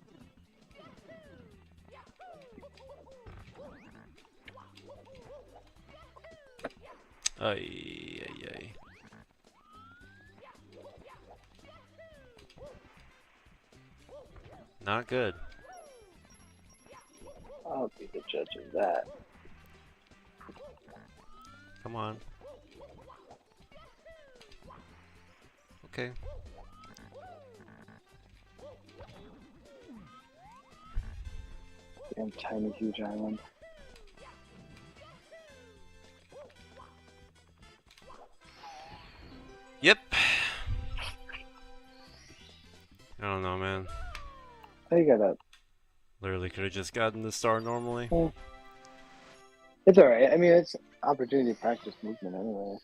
Ay, ay, ay. Not good. I'll be the judge of that. Come on. Okay. Damn tiny huge island. Yep. I don't know, man. How you got that? Literally could have just gotten the star normally. It's alright. I mean, it's opportunity to practice movement anyway.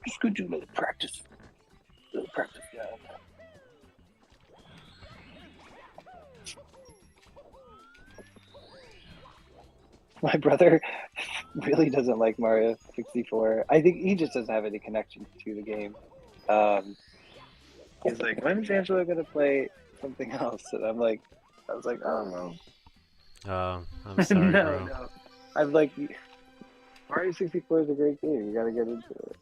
Just go do a little practice. Little practice, yeah. My brother really doesn't like Mario 64. I think he just doesn't have any connection to the game. He's like, when is Angela gonna play something else? And I was like, I don't know. I'm sorry, bro. No. I'm like, Mario 64 is a great game. You gotta get into it.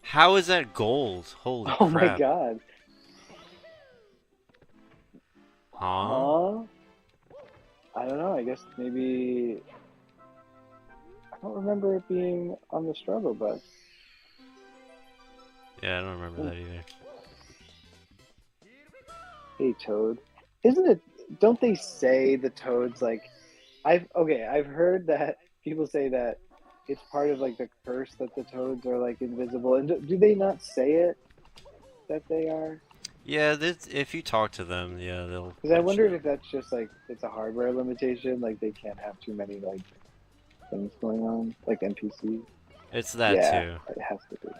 How is that gold? Holy Oh crap. my god. Huh? I don't know. I guess maybe. I don't remember it being on the struggle bus. Yeah, I don't remember that either. Hey, Toad. Isn't it? Don't they say the Toads like? I've heard that people say that it's part of like the curse that the Toads are like invisible. And do they not say it that they are? Yeah, if you talk to them, yeah, they'll. Because I mention wondered it. if that's just like it's a hardware limitation, like they can't have too many like things going on, like NPCs. It's that Yeah, too. it has to be.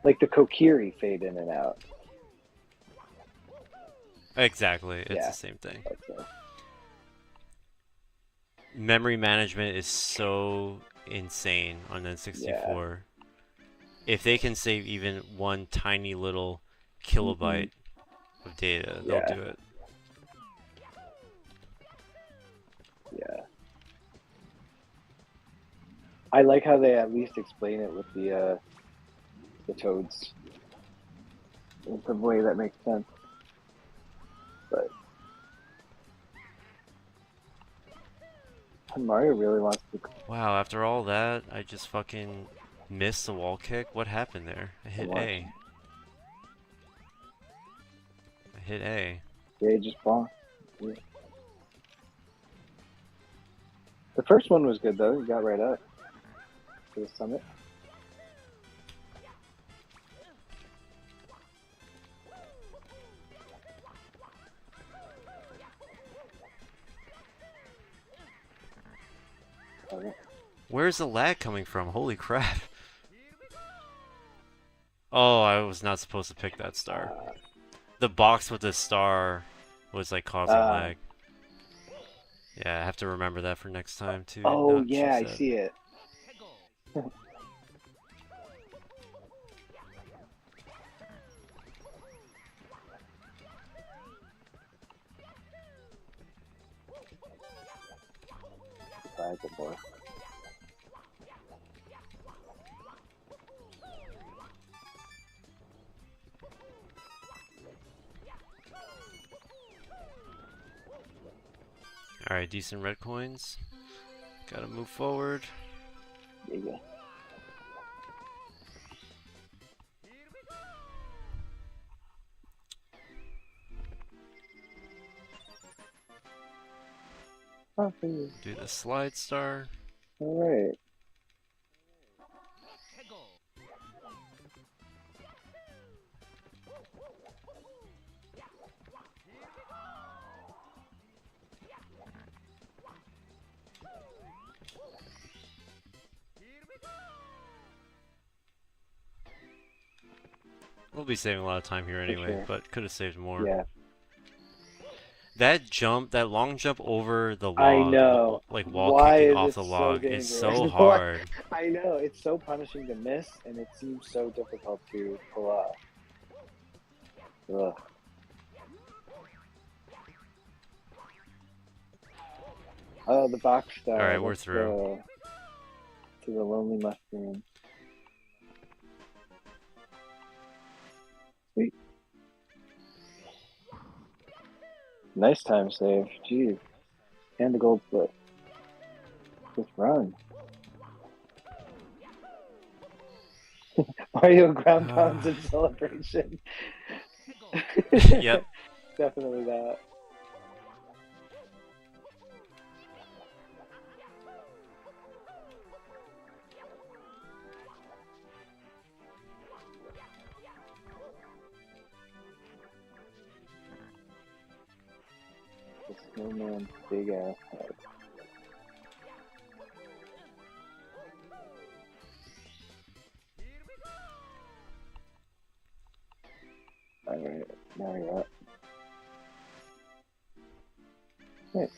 Like the Kokiri fade in and out. Exactly, it's Yeah. the same thing. Okay. Memory management is so insane on N64. If they can save even one tiny little kilobyte of data, they'll Yeah. do it. Yeah. I like how they at least explain it with the Toads in some way that makes sense. But Mario really wants to. Wow, after all that, I just fucking missed the wall kick? What happened there? I hit What? A. I hit A. Yeah, just bomb. Yeah. The first one was good though. You got right up to the summit. Okay. Where's the lag coming from? Holy crap. Oh, I was not supposed to pick that star. The box with the star was like causing lag. Yeah, I have to remember that for next time too. Oh not yeah, I choose that. see it. Bye, good boy. Alright, decent red coins. Gotta move forward. There you go. Oh, Do the slide star. alright. We'll be saving a lot of time here anyway, sure. but could have saved more. Yeah. That jump, that long jump over the log, I know. like wall Why kicking is off it the so log, is so dangerous? hard. I know. It's so punishing to miss, and it seems so difficult to pull off. Ugh. Oh, the box star. Alright, we're Let's through. go to the lonely mushroom. Sweet. Nice time save. Jeez. And the gold foot. Just run. Mario ground pounds in celebration. Yep. Definitely that. The snowman's big ass head. Alright, now you're up. Nice.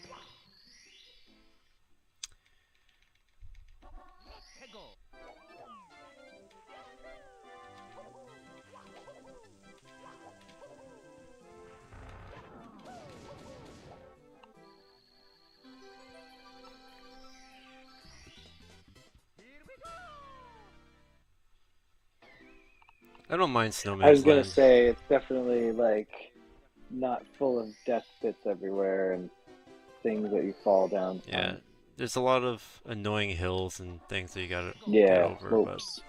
I don't mind I Snowman's was gonna Land. say it's definitely like not full of death pits everywhere and things that you fall down from. Yeah, there's a lot of annoying hills and things that you gotta get Yeah, over, slopes. but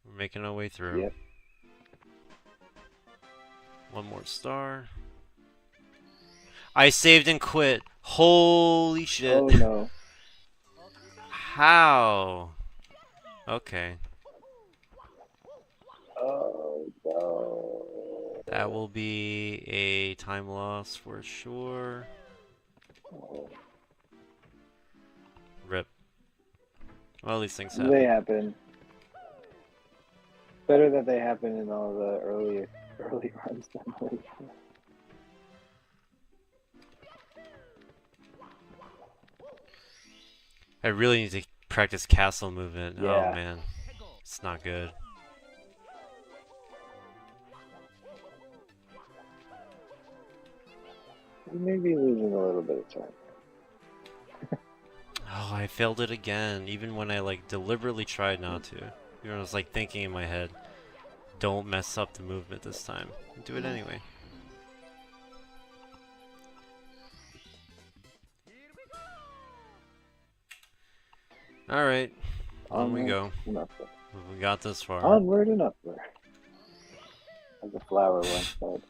we're making our way through. Yep. One more star. I saved and quit. Holy shit. Oh no. How? Okay. Oh no. That will be a time loss for sure. Oh. Rip. Well, these things happen. They happen. Better that they happen in all the early runs than late. I really need to practice castle movement. Yeah. Oh man. It's not good. You may be losing a little bit of time. Oh, I failed it again, even when I like deliberately tried not to. Even when I was like thinking in my head, don't mess up the movement this time. Do it anyway. All right, on we Onward go. and upward. We got this far. Onward and upward. As a flower once said.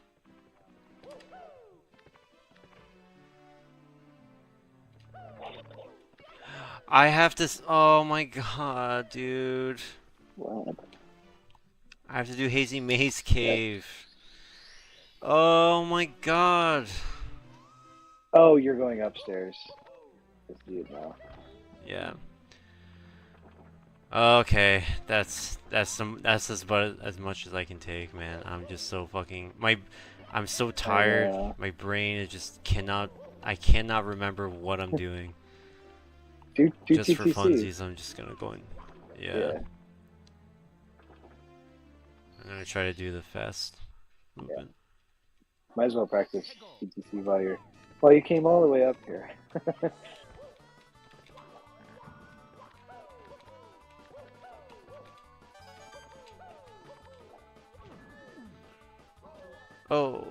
I have to. Oh my god, dude. What? I have to do Hazy Maze Cave. Oh my god. Oh, you're going upstairs. Just do it now. Yeah. Okay, that's as much as I can take, man. I'm just so fucking I'm so tired. My brain is just I cannot remember what I'm doing. Do Just for TTC. funsies, I'm just gonna go in. Yeah. Yeah. I'm gonna try to do the fast movement. Might as well practice TTC while you came all the way up here. Oh.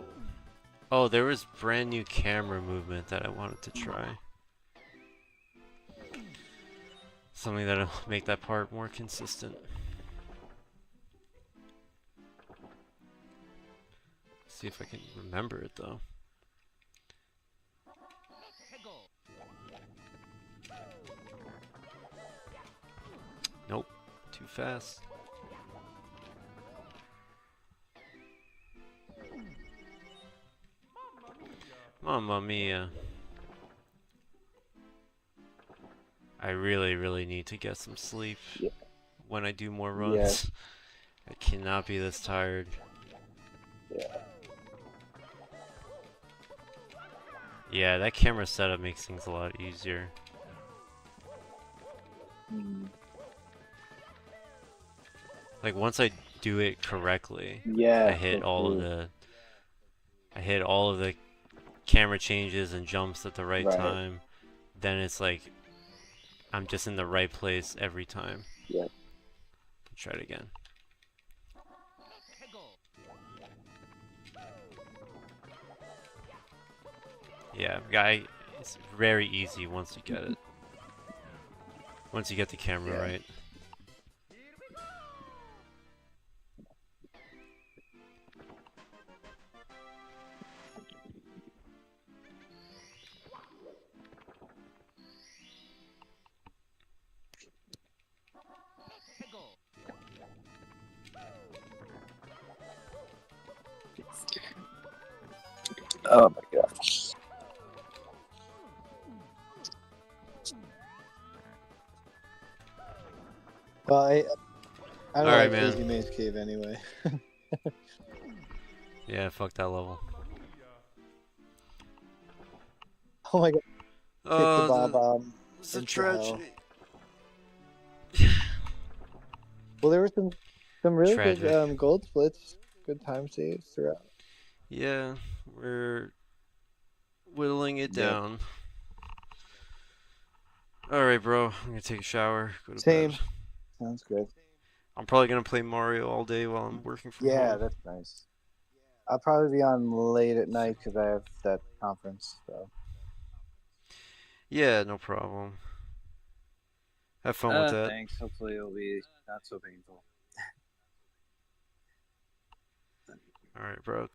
Oh, there was brand new camera movement that I wanted to try. Something that'll make that part more consistent. See if I can remember it though. Nope, too fast. Mamma mia. I really need to get some sleep when I do more runs. I cannot be this tired. Yeah. Yeah, that camera setup makes things a lot easier. Like once I do it correctly, Yeah. I hit all of the camera changes and jumps at the right time. Then it's like I'm just in the right place every time. Yep. Try it again. Yeah, guy, it's very easy once you get it. Once you get the camera right. Oh my gosh. Well, I don't Alright, like man. Hazy Maze Cave anyway. Yeah, fuck that level. Oh my god. Kick the Oh, bomb it's a into hell. tragedy. Well, there were some really Tragic. good gold splits, good time saves throughout. Yeah, we're whittling it Yep. down. Alright, bro. I'm gonna take a shower, go to Same. bed. Sounds good. I'm probably gonna play Mario all day while I'm working from Yeah, home. that's nice. I'll probably be on late at night because I have that conference. So. Yeah, no problem. Have fun with that. Thanks. Hopefully it'll be not so painful. Alright, bro.